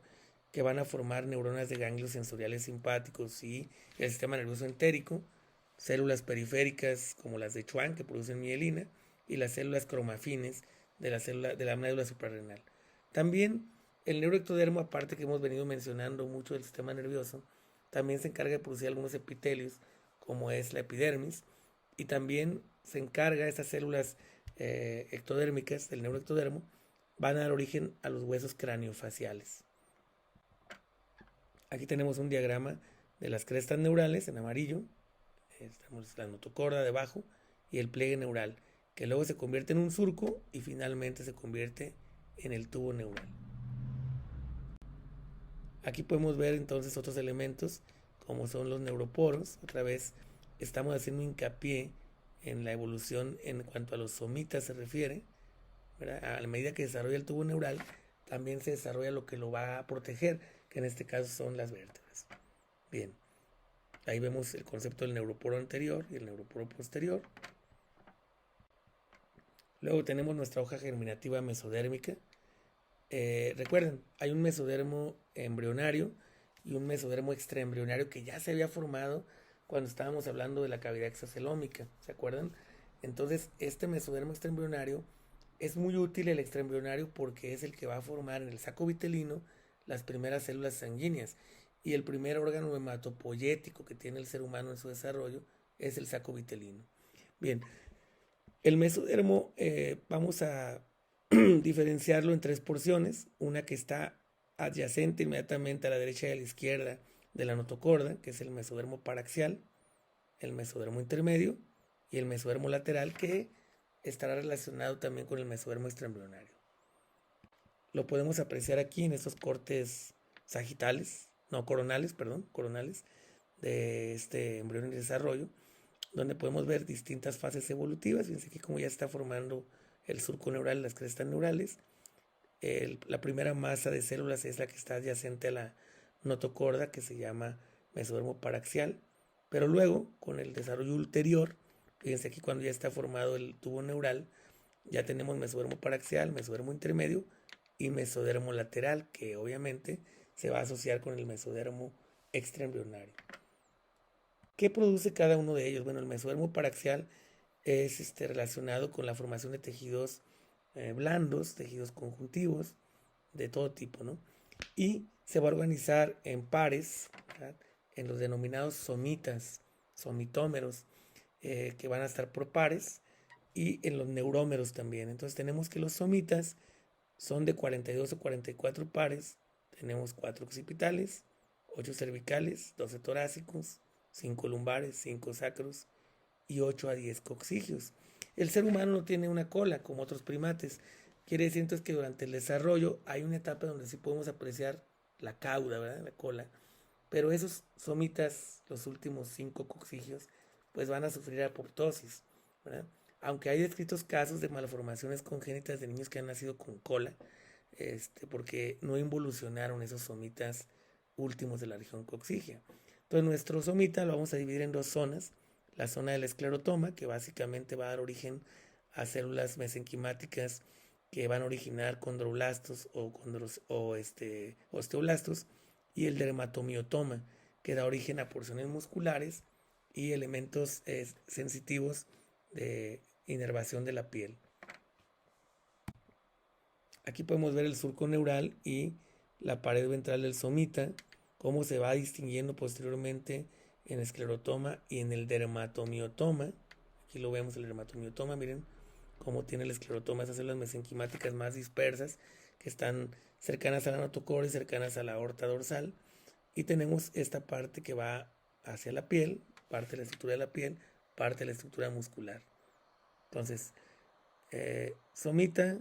que van a formar neuronas de ganglios sensoriales simpáticos y el sistema nervioso entérico, células periféricas como las de Schwann que producen mielina y las células cromafines de la médula suprarrenal. También el neuroectodermo, aparte que hemos venido mencionando mucho del sistema nervioso, también se encarga de producir algunos epitelios como es la epidermis, y también se encarga, estas células ectodérmicas del neuroectodermo van a dar origen a los huesos craniofaciales. Aquí tenemos un diagrama de las crestas neurales en amarillo, estamos la notocorda debajo y el pliegue neural, que luego se convierte en un surco y finalmente se convierte en el tubo neural. Aquí podemos ver entonces otros elementos como son los neuroporos. Otra vez estamos haciendo hincapié en la evolución en cuanto a los somitas se refiere, ¿verdad? A la medida que desarrolla el tubo neural, también se desarrolla lo que lo va a proteger, que en este caso son las vértebras. Bien, ahí vemos el concepto del neuroporo anterior y el neuroporo posterior. Luego tenemos nuestra hoja germinativa mesodérmica. Recuerden, hay un mesodermo embrionario y un mesodermo extraembrionario que ya se había formado cuando estábamos hablando de la cavidad exocelómica, ¿se acuerdan? Entonces, este mesodermo extraembrionario es muy útil, el extraembrionario, porque es el que va a formar en el saco vitelino las primeras células sanguíneas, y el primer órgano hematopoyético que tiene el ser humano en su desarrollo es el saco vitelino. Bien, el mesodermo vamos a diferenciarlo en 3 porciones, una que está adyacente inmediatamente a la derecha y a la izquierda de la notocorda, que es el mesodermo paraxial, el mesodermo intermedio y el mesodermo lateral, que estará relacionado también con el mesodermo extraembrionario. Lo podemos apreciar aquí en estos cortes coronales de este embrión en desarrollo, donde podemos ver distintas fases evolutivas. Fíjense aquí cómo ya está formando el surco neural, las crestas neurales. La primera masa de células es la que está adyacente a la notocorda, que se llama mesodermo paraxial, pero luego con el desarrollo ulterior, fíjense aquí cuando ya está formado el tubo neural, ya tenemos mesodermo paraxial, mesodermo intermedio y mesodermo lateral, que obviamente se va a asociar con el mesodermo extraembrionario. ¿Qué produce cada uno de ellos? Bueno, el mesodermo paraxial es relacionado con la formación de tejidos blandos, tejidos conjuntivos, de todo tipo, ¿no? Y se va a organizar en pares, ¿verdad? En los denominados somitas, somitómeros, que van a estar por pares, y en los neurómeros también. Entonces tenemos que los somitas son de 42 o 44 pares. Tenemos 4 occipitales, 8 cervicales, 12 torácicos, 5 lumbares, 5 sacros y 8 a 10 coccigios. El ser humano no tiene una cola como otros primates. Quiere decir entonces que durante el desarrollo hay una etapa donde sí podemos apreciar la cauda, ¿verdad? La cola. Pero esos somitas, los últimos 5 coccigios, pues van a sufrir apoptosis, ¿verdad? Aunque hay descritos casos de malformaciones congénitas de niños que han nacido con cola, porque no involucionaron esos somitas últimos de la región coccigia. Entonces nuestro somita lo vamos a dividir en 2 zonas. La zona del esclerotoma, que básicamente va a dar origen a células mesenquimáticas que van a originar condroblastos o osteoblastos, y el dermatomiotoma, que da origen a porciones musculares y elementos sensitivos de inervación de la piel. Aquí podemos ver el surco neural y la pared ventral del somita, cómo se va distinguiendo posteriormente en esclerotoma y en el dermatomiotoma. Aquí lo vemos, el dermatomiotoma, miren cómo tiene el esclerotoma, esas células mesenquimáticas más dispersas que están cercanas a la notocoria y cercanas a la aorta dorsal. Y tenemos esta parte que va hacia la piel, parte de la estructura de la piel, parte de la estructura muscular. Entonces, somita,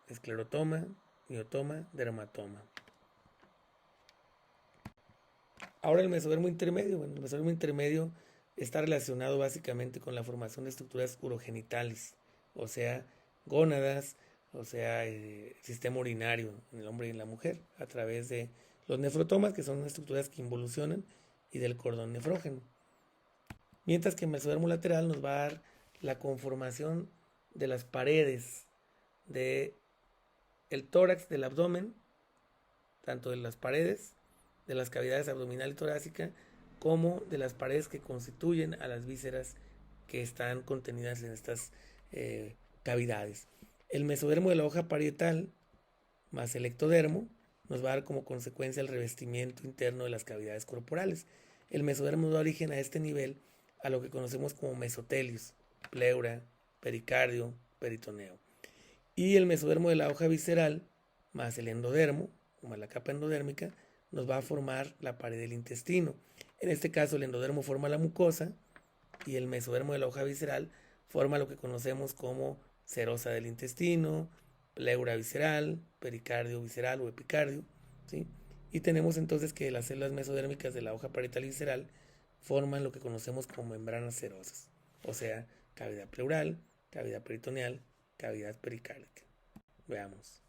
esclerotoma, miotoma, dermatoma. Ahora el mesodermo intermedio. Bueno, el mesodermo intermedio está relacionado básicamente con la formación de estructuras urogenitales, o sea, gónadas, o sea, sistema urinario en el hombre y en la mujer, a través de los nefrotomas, que son estructuras que involucionan, y del cordón nefrógeno. Mientras que el mesodermo lateral nos va a dar la conformación de las paredes de el tórax, del abdomen, tanto de las paredes de las cavidades abdominal y torácica, como de las paredes que constituyen a las vísceras que están contenidas en estas cavidades. El mesodermo de la hoja parietal más el ectodermo nos va a dar como consecuencia el revestimiento interno de las cavidades corporales. El mesodermo da origen a este nivel a lo que conocemos como mesotelios, pleura, pericardio, peritoneo. Y el mesodermo de la hoja visceral más el endodermo, más la capa endodérmica, nos va a formar la pared del intestino. En este caso, el endodermo forma la mucosa y el mesodermo de la hoja visceral forma lo que conocemos como serosa del intestino, pleura visceral, pericardio visceral o epicardio, ¿sí? Y tenemos entonces que las células mesodérmicas de la hoja parietal visceral forman lo que conocemos como membranas serosas, o sea, cavidad pleural, cavidad peritoneal, cavidad pericárdica. Veamos.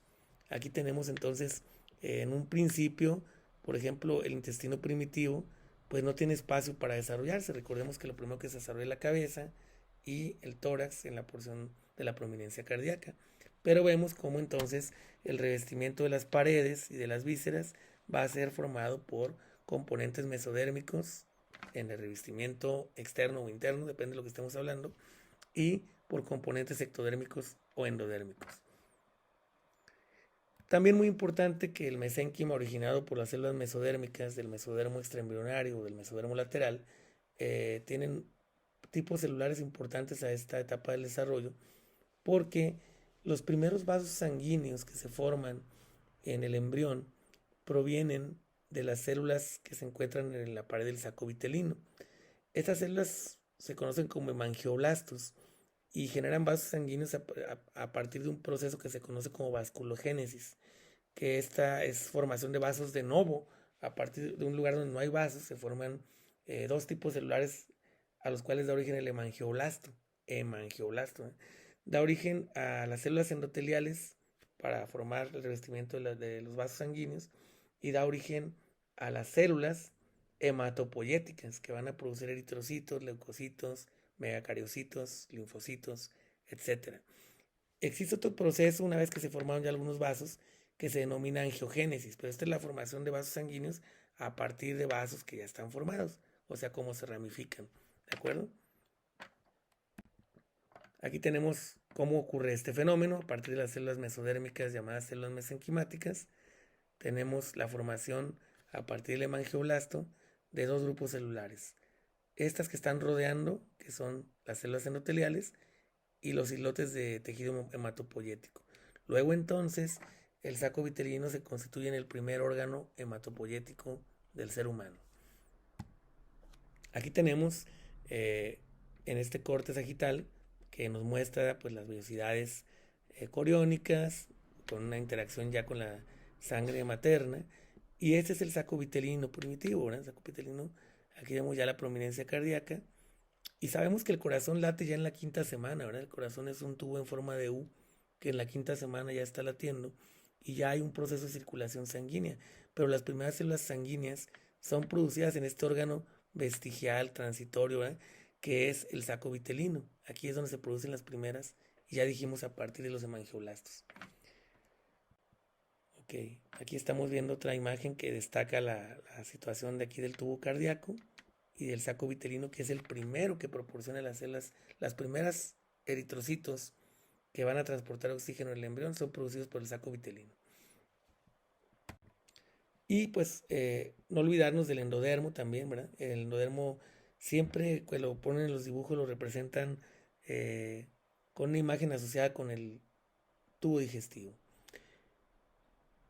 Aquí tenemos entonces, en un principio, por ejemplo, el intestino primitivo, pues no tiene espacio para desarrollarse. Recordemos que lo primero que se desarrolla es la cabeza y el tórax en la porción de la prominencia cardíaca. Pero vemos cómo entonces el revestimiento de las paredes y de las vísceras va a ser formado por componentes mesodérmicos en el revestimiento externo o interno, depende de lo que estemos hablando, y por componentes ectodérmicos o endodérmicos. También muy importante que el mesénquima originado por las células mesodérmicas del mesodermo extraembrionario o del mesodermo lateral tienen tipos celulares importantes a esta etapa del desarrollo, porque los primeros vasos sanguíneos que se forman en el embrión provienen de las células que se encuentran en la pared del saco vitelino. Estas células se conocen como hemangioblastos y generan vasos sanguíneos a partir de un proceso que se conoce como vasculogénesis, que esta es formación de vasos de novo. A partir de un lugar donde no hay vasos se forman dos tipos celulares a los cuales da origen el hemangioblasto. Da origen a las células endoteliales para formar el revestimiento de los vasos sanguíneos, y da origen a las células hematopoyéticas que van a producir eritrocitos, leucocitos, megacariocitos, linfocitos, etc. Existe otro proceso una vez que se formaron ya algunos vasos que se denomina angiogénesis, pero esta es la formación de vasos sanguíneos a partir de vasos que ya están formados, o sea, cómo se ramifican, ¿de acuerdo? Aquí tenemos ¿Cómo ocurre este fenómeno? A partir de las células mesodérmicas llamadas células mesenquimáticas, tenemos la formación a partir del hemangioblasto de dos grupos celulares. Estas que están rodeando, que son las células endoteliales, y los islotes de tejido hematopoyético. Luego entonces el saco vitelino se constituye en el primer órgano hematopoyético del ser humano. Aquí tenemos en este corte sagital que nos muestra pues, las vellosidades coriónicas con una interacción ya con la sangre materna, y este es el saco vitelino primitivo, ¿verdad? El saco vitelino, aquí vemos ya la prominencia cardíaca. Y sabemos que el corazón late ya en la quinta semana, ¿verdad? El corazón es un tubo en forma de U que en la quinta semana ya está latiendo y ya hay un proceso de circulación sanguínea. Pero las primeras células sanguíneas son producidas en este órgano vestigial, transitorio, ¿verdad? Que es el saco vitelino. Aquí es donde se producen las primeras, y ya dijimos a partir de los hemangioblastos. Ok, aquí estamos viendo otra imagen que destaca la situación de aquí del tubo cardíaco y del saco vitelino, que es el primero que proporciona las células. Las primeras eritrocitos que van a transportar oxígeno en el embrión son producidos por el saco vitelino. Y pues no olvidarnos del endodermo también, ¿verdad? El endodermo siempre que lo ponen en los dibujos lo representan con una imagen asociada con el tubo digestivo.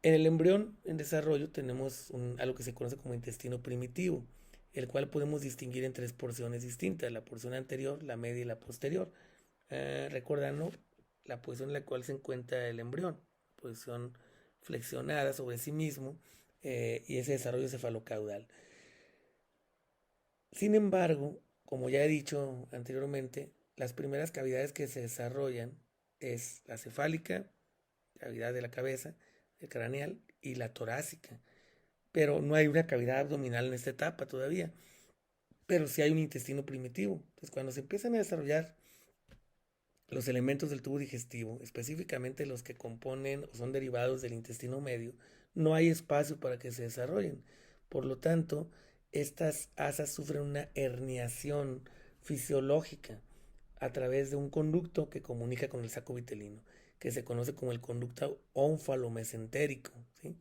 En el embrión en desarrollo tenemos algo que se conoce como intestino primitivo, el cual podemos distinguir en tres porciones distintas: la porción anterior, la media y la posterior. Recordando la posición en la cual se encuentra el embrión, posición flexionada sobre sí mismo, y ese desarrollo cefalocaudal. Sin embargo, como ya he dicho anteriormente, las primeras cavidades que se desarrollan es la cefálica, cavidad de la cabeza, el craneal, y la torácica. Pero no hay una cavidad abdominal en esta etapa todavía. Pero sí hay un intestino primitivo. Entonces, cuando se empiezan a desarrollar los elementos del tubo digestivo, específicamente los que componen o son derivados del intestino medio, no hay espacio para que se desarrollen. Por lo tanto, estas asas sufren una herniación fisiológica a través de un conducto que comunica con el saco vitelino, que se conoce como el conducto ónfalo-mesentérico, ¿sí?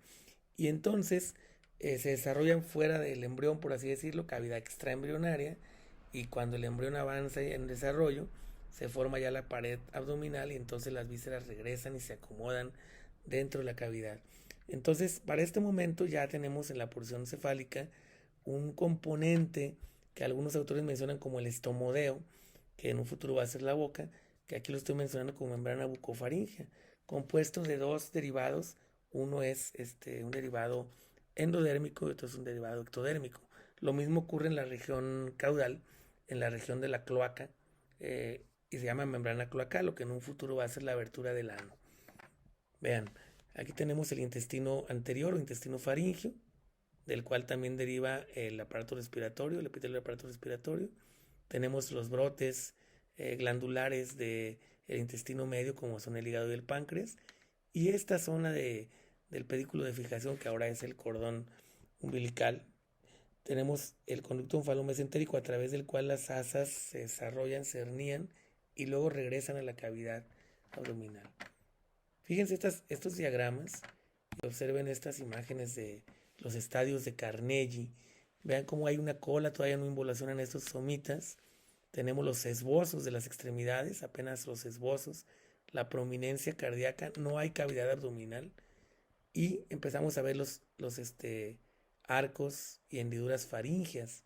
Y entonces se desarrollan fuera del embrión, por así decirlo, cavidad extraembrionaria, y cuando el embrión avanza en desarrollo, se forma ya la pared abdominal y entonces las vísceras regresan y se acomodan dentro de la cavidad. Entonces, para este momento ya tenemos en la porción cefálica un componente que algunos autores mencionan como el estomodeo, que en un futuro va a ser la boca, que aquí lo estoy mencionando como membrana bucofaringea, compuesto de dos derivados. Uno es un derivado endodérmico y otro es un derivado ectodérmico. Lo mismo ocurre en la región caudal, en la región de la cloaca, y se llama membrana cloacal, lo que en un futuro va a ser la abertura del ano. Vean, aquí tenemos el intestino anterior o intestino faríngeo, del cual también deriva el aparato respiratorio, el epitelio del aparato respiratorio. Tenemos los brotes glandulares del intestino medio, como son el hígado y el páncreas, y esta zona del pedículo de fijación, que ahora es el cordón umbilical. Tenemos el conducto onfalomesentérico, a través del cual las asas se desarrollan, se hernían y luego regresan a la cavidad abdominal. Fíjense estos diagramas y observen estas imágenes de los estadios de Carnegie. Vean cómo hay una cola todavía no involucrada en estos somitas. Tenemos los esbozos de las extremidades, apenas los esbozos, la prominencia cardíaca, no hay cavidad abdominal, y empezamos a ver los arcos y hendiduras faríngeas.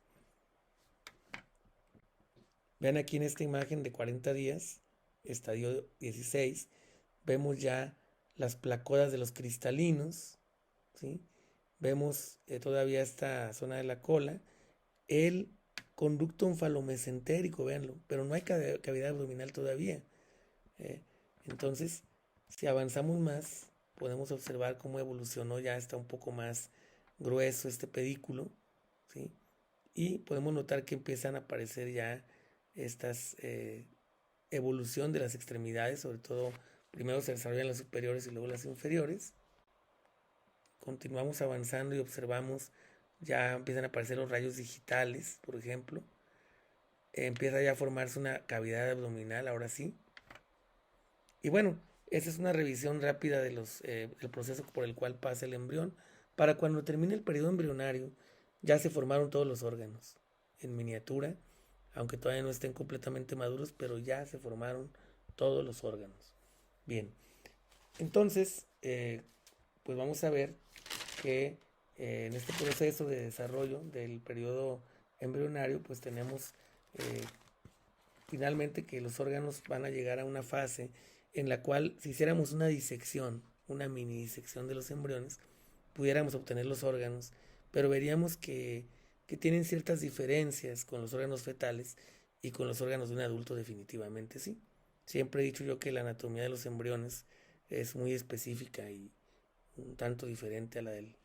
Vean aquí en esta imagen de 40 días, estadio 16, vemos ya las placodas de los cristalinos, ¿sí? Vemos todavía esta zona de la cola, el conducto onfalomesentérico, véanlo, pero no hay cavidad abdominal todavía. Entonces, si avanzamos más, podemos observar cómo evolucionó, ya está un poco más grueso este pedículo, ¿sí? Y podemos notar que empiezan a aparecer ya estas evolución de las extremidades, sobre todo primero se desarrollan las superiores y luego las inferiores. Continuamos avanzando y observamos, ya empiezan a aparecer los rayos digitales, por ejemplo. Empieza ya a formarse una cavidad abdominal, ahora sí. Y bueno, esa es una revisión rápida de del proceso por el cual pasa el embrión. Para cuando termine el periodo embrionario, ya se formaron todos los órganos en miniatura, aunque todavía no estén completamente maduros, pero ya se formaron todos los órganos. Bien, entonces, pues vamos a ver que en este proceso de desarrollo del periodo embrionario, pues tenemos eh, finalmente que los órganos van a llegar a una fase en la cual si hiciéramos una disección, una mini disección de los embriones, pudiéramos obtener los órganos, pero veríamos que tienen ciertas diferencias con los órganos fetales y con los órganos de un adulto definitivamente sí. Siempre he dicho yo que la anatomía de los embriones es muy específica y un tanto diferente a la del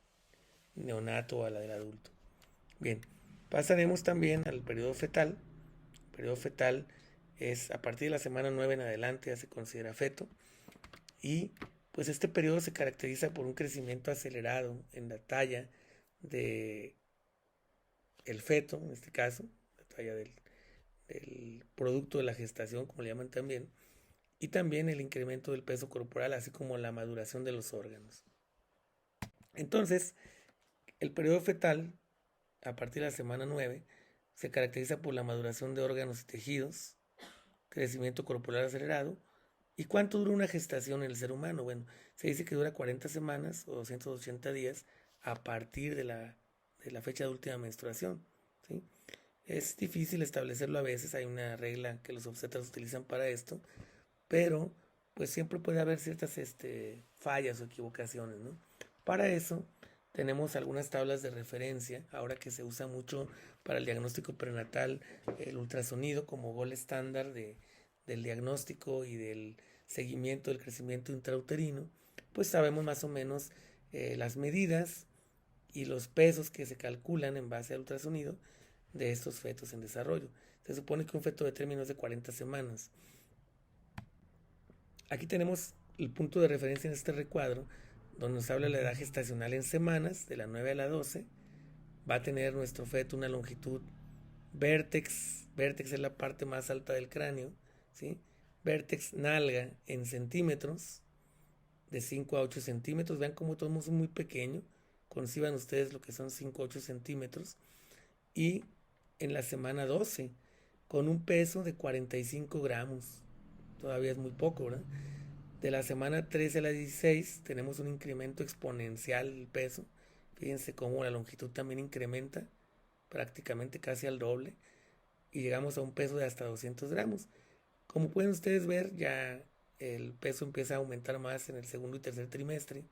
neonato o a la del adulto. Bien, pasaremos también al periodo fetal. El periodo fetal es a partir de la semana 9 en adelante, ya se considera feto. Y pues este periodo se caracteriza por un crecimiento acelerado en la talla de el feto, en este caso, la talla del producto de la gestación, como le llaman también, y también el incremento del peso corporal, así como la maduración de los órganos. Entonces, el periodo fetal, a partir de la semana 9, se caracteriza por la maduración de órganos y tejidos, crecimiento corporal acelerado. ¿Y cuánto dura una gestación en el ser humano? Bueno, se dice que dura 40 semanas o 280 días a partir de la fecha de última menstruación, ¿sí? Es difícil establecerlo a veces, hay una regla que los obstetras utilizan para esto, pero pues siempre puede haber ciertas fallas o equivocaciones, ¿no? Para eso tenemos algunas tablas de referencia, ahora que se usa mucho para el diagnóstico prenatal el ultrasonido como gol estándar del diagnóstico y del seguimiento del crecimiento intrauterino, pues sabemos más o menos las medidas y los pesos que se calculan en base al ultrasonido de estos fetos en desarrollo. Se supone que un feto de término es de 40 semanas. Aquí tenemos el punto de referencia en este recuadro, donde nos habla de la edad gestacional en semanas, de la 9 a la 12. Va a tener nuestro feto una longitud vértex, vértex es la parte más alta del cráneo, ¿sí? Vértex nalga en centímetros, de 5 a 8 centímetros. Vean cómo todo es muy pequeño. Conciban ustedes lo que son 5 a 8 centímetros. Y en la semana 12, con un peso de 45 gramos. Todavía es muy poco, ¿verdad? De la semana 13 a la 16 tenemos un incremento exponencial del peso. Fíjense cómo la longitud también incrementa prácticamente casi al doble y llegamos a un peso de hasta 200 gramos. Como pueden ustedes ver, ya el peso empieza a aumentar más en el segundo y tercer trimestre,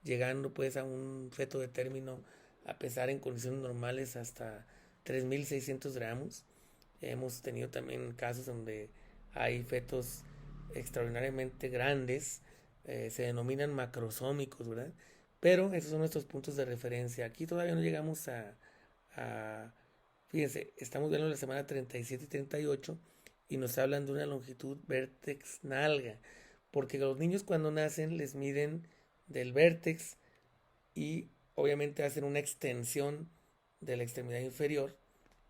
llegando pues a un feto de término a pesar en condiciones normales hasta 3.600 gramos. Hemos tenido también casos donde hay fetos extraordinariamente grandes, se denominan macrosómicos, ¿verdad? Pero esos son nuestros puntos de referencia. Aquí todavía no llegamos a fíjense, estamos viendo la semana 37 y 38 y nos hablan de una longitud vértex nalga, porque los niños cuando nacen les miden del vértex y obviamente hacen una extensión de la extremidad inferior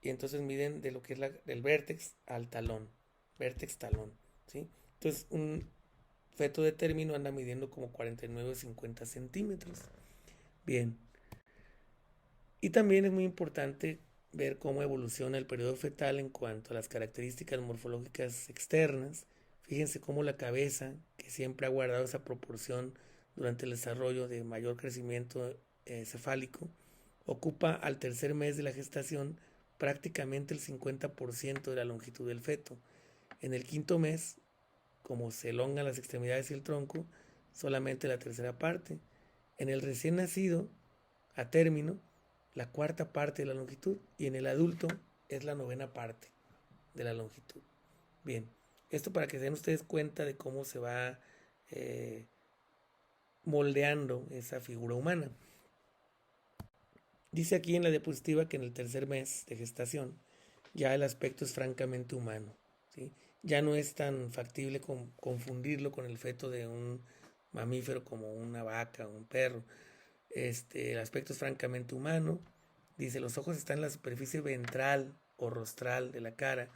y entonces miden de lo que es del vértex al talón, vértex talón, ¿sí? Entonces un feto de término anda midiendo como 49 o 50 centímetros. Bien, y también es muy importante ver cómo evoluciona el periodo fetal en cuanto a las características morfológicas externas. Fíjense cómo la cabeza, que siempre ha guardado esa proporción durante el desarrollo de mayor crecimiento cefálico, ocupa al tercer mes de la gestación prácticamente el 50% de la longitud del feto. En el quinto mes, como se elongan las extremidades y el tronco, solamente la tercera parte. En el recién nacido, a término, la cuarta parte de la longitud y en el adulto es la novena parte de la longitud. Bien, esto para que se den ustedes cuenta de cómo se va eh, moldeando esa figura humana. Dice aquí en la diapositiva que en el tercer mes de gestación ya el aspecto es francamente humano, ¿sí? Ya no es tan factible confundirlo con el feto de un mamífero como una vaca o un perro. El aspecto es francamente humano. Dice, los ojos están en la superficie ventral o rostral de la cara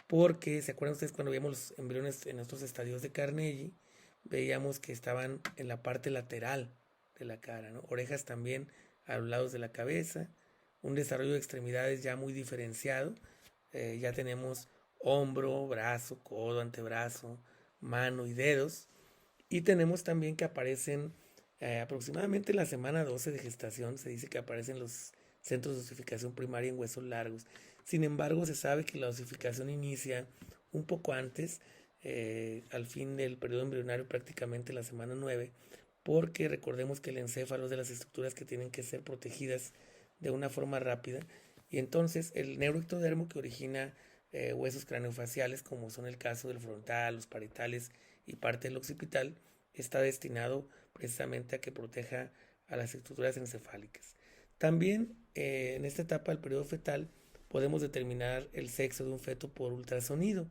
porque, ¿se acuerdan ustedes cuando veíamos los embriones en estos estadios de Carnegie? Veíamos que estaban en la parte lateral de la cara, ¿no? Orejas también a los lados de la cabeza, un desarrollo de extremidades ya muy diferenciado. Ya tenemos hombro, brazo, codo, antebrazo, mano y dedos. Y tenemos también que aparecen aproximadamente en la semana 12 de gestación, se dice que aparecen los centros de osificación primaria en huesos largos. Sin embargo, se sabe que la osificación inicia un poco antes, al fin del periodo embrionario, prácticamente la semana 9, porque recordemos que el encéfalo es de las estructuras que tienen que ser protegidas de una forma rápida, y entonces el neuroectodermo que origina huesos craneofaciales, como son el caso del frontal, los parietales y parte del occipital, está destinado precisamente a que proteja a las estructuras encefálicas. También en esta etapa del periodo fetal podemos determinar el sexo de un feto por ultrasonido.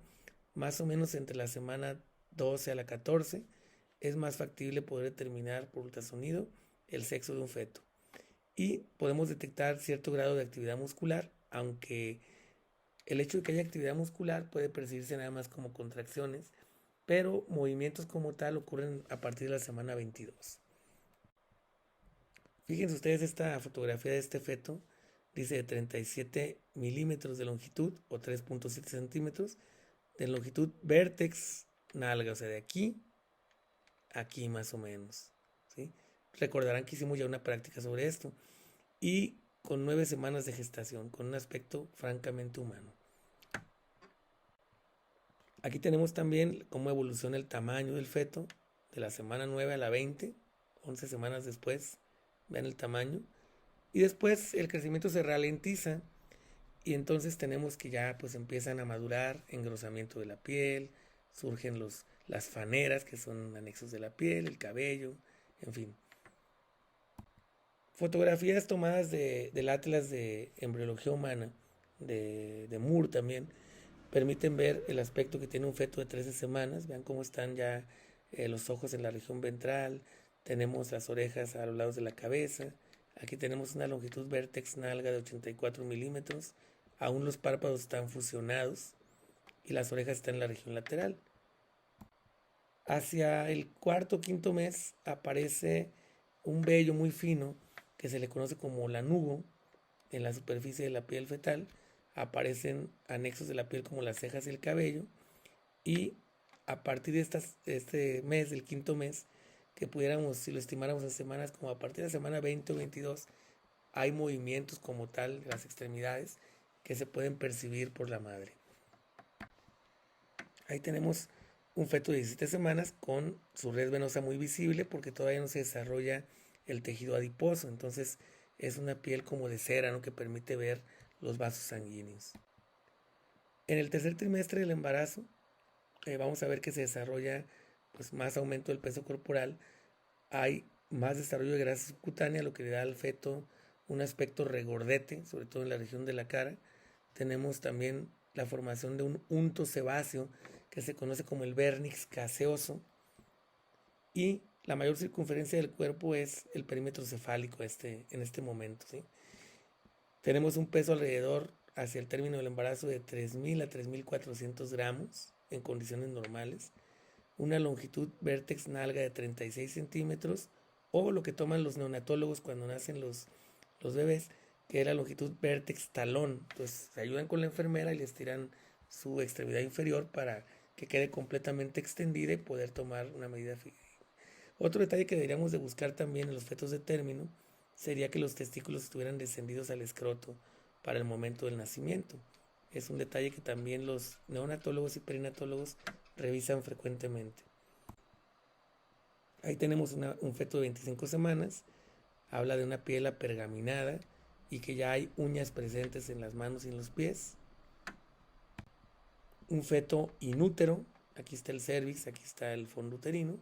Más o menos entre la semana 12 a la 14 es más factible poder determinar por ultrasonido el sexo de un feto. Y podemos detectar cierto grado de actividad muscular, aunque el hecho de que haya actividad muscular puede percibirse nada más como contracciones, pero movimientos como tal ocurren a partir de la semana 22. Fíjense ustedes esta fotografía de este feto, dice de 37 milímetros de longitud o 3.7 centímetros de longitud vértex nalga, o sea, de aquí a aquí más o menos, ¿sí? Recordarán que hicimos ya una práctica sobre esto, y con 9 semanas de gestación, con un aspecto francamente humano. Aquí tenemos también cómo evoluciona el tamaño del feto de la semana 9 a la 20, 11 semanas después, vean el tamaño, y después el crecimiento se ralentiza y entonces tenemos que ya pues empiezan a madurar, engrosamiento de la piel, surgen las faneras que son anexos de la piel, el cabello, en fin. Fotografías tomadas del Atlas de Embriología Humana, de Moore también, permiten ver el aspecto que tiene un feto de 13 semanas. Vean cómo están ya los ojos en la región ventral, tenemos las orejas a los lados de la cabeza, aquí tenemos una longitud vértex nalga de 84 milímetros, aún los párpados están fusionados y las orejas están en la región lateral. Hacia el cuarto o quinto mes aparece un vello muy fino que se le conoce como lanugo en la superficie de la piel fetal. Aparecen anexos de la piel como las cejas y el cabello, y a partir de este mes, del quinto mes, que pudiéramos, si lo estimáramos en semanas, como a partir de la semana 20 o 22, hay movimientos como tal de las extremidades que se pueden percibir por la madre. Ahí tenemos un feto de 17 semanas con su red venosa muy visible porque todavía no se desarrolla el tejido adiposo, entonces es una piel como de cera, ¿no?, que permite ver los vasos sanguíneos. En el tercer trimestre del embarazo vamos a ver que se desarrolla pues más aumento del peso corporal, hay más desarrollo de grasa subcutánea, lo que le da al feto un aspecto regordete, sobre todo en la región de la cara. Tenemos también la formación de un unto sebáceo que se conoce como el vernix caseoso, y la mayor circunferencia del cuerpo es el perímetro cefálico en este momento, ¿sí? Tenemos un peso alrededor hacia el término del embarazo de 3.000 a 3.400 gramos en condiciones normales, una longitud vértex nalga de 36 centímetros, o lo que toman los neonatólogos cuando nacen los bebés, que es la longitud vértex talón. Entonces se ayudan con la enfermera y les tiran su extremidad inferior para que quede completamente extendida y poder tomar una medida fija. Otro detalle que deberíamos de buscar también en los fetos de término sería que los testículos estuvieran descendidos al escroto para el momento del nacimiento. Es un detalle que también los neonatólogos y perinatólogos revisan frecuentemente. Ahí tenemos un feto de 25 semanas, habla de una piel apergaminada y que ya hay uñas presentes en las manos y en los pies. Un feto inútero, aquí está el cervix, aquí está el fondo uterino,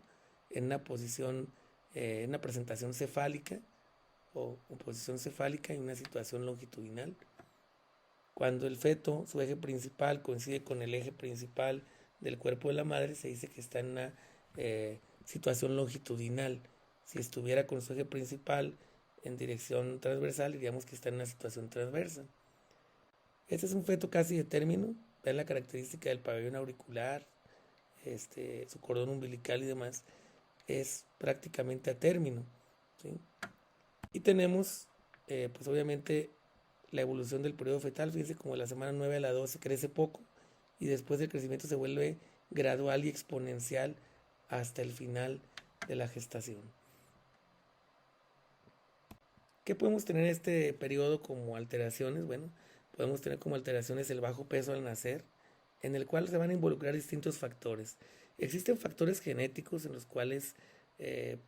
en una posición, en una presentación cefálica o posición cefálica y una situación longitudinal. Cuando el feto, su eje principal coincide con el eje principal del cuerpo de la madre, se dice que está en una situación longitudinal. Si estuviera con su eje principal en dirección transversal, diríamos que está en una situación transversa. Este es un feto casi de término, ven la característica del pabellón auricular, su cordón umbilical y demás, es prácticamente a término, ¿sí? Y tenemos, pues obviamente, la evolución del periodo fetal. Fíjense como de la semana 9 a la 12 crece poco y después el crecimiento se vuelve gradual y exponencial hasta el final de la gestación. ¿Qué podemos tener en este periodo como alteraciones? Bueno, podemos tener como alteraciones el bajo peso al nacer, en el cual se van a involucrar distintos factores. Existen factores genéticos en los cuales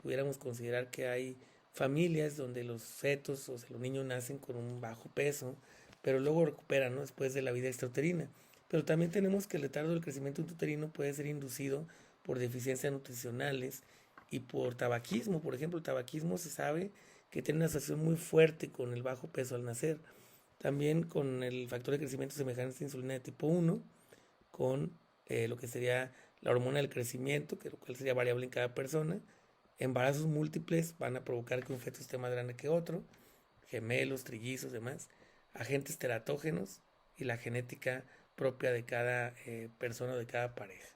pudiéramos considerar que hay familias donde los fetos, o sea, los niños nacen con un bajo peso, pero luego recuperan, ¿no?, después de la vida extrauterina. Pero también tenemos que el retardo del crecimiento intrauterino puede ser inducido por deficiencias nutricionales y por tabaquismo. Por ejemplo, el tabaquismo se sabe que tiene una asociación muy fuerte con el bajo peso al nacer. También con el factor de crecimiento semejante a insulina de tipo 1, con lo que sería la hormona del crecimiento, que lo cual sería variable en cada persona. Embarazos múltiples van a provocar que un feto esté más grande que otro, gemelos, trillizos, demás, agentes teratógenos y la genética propia de cada persona o de cada pareja.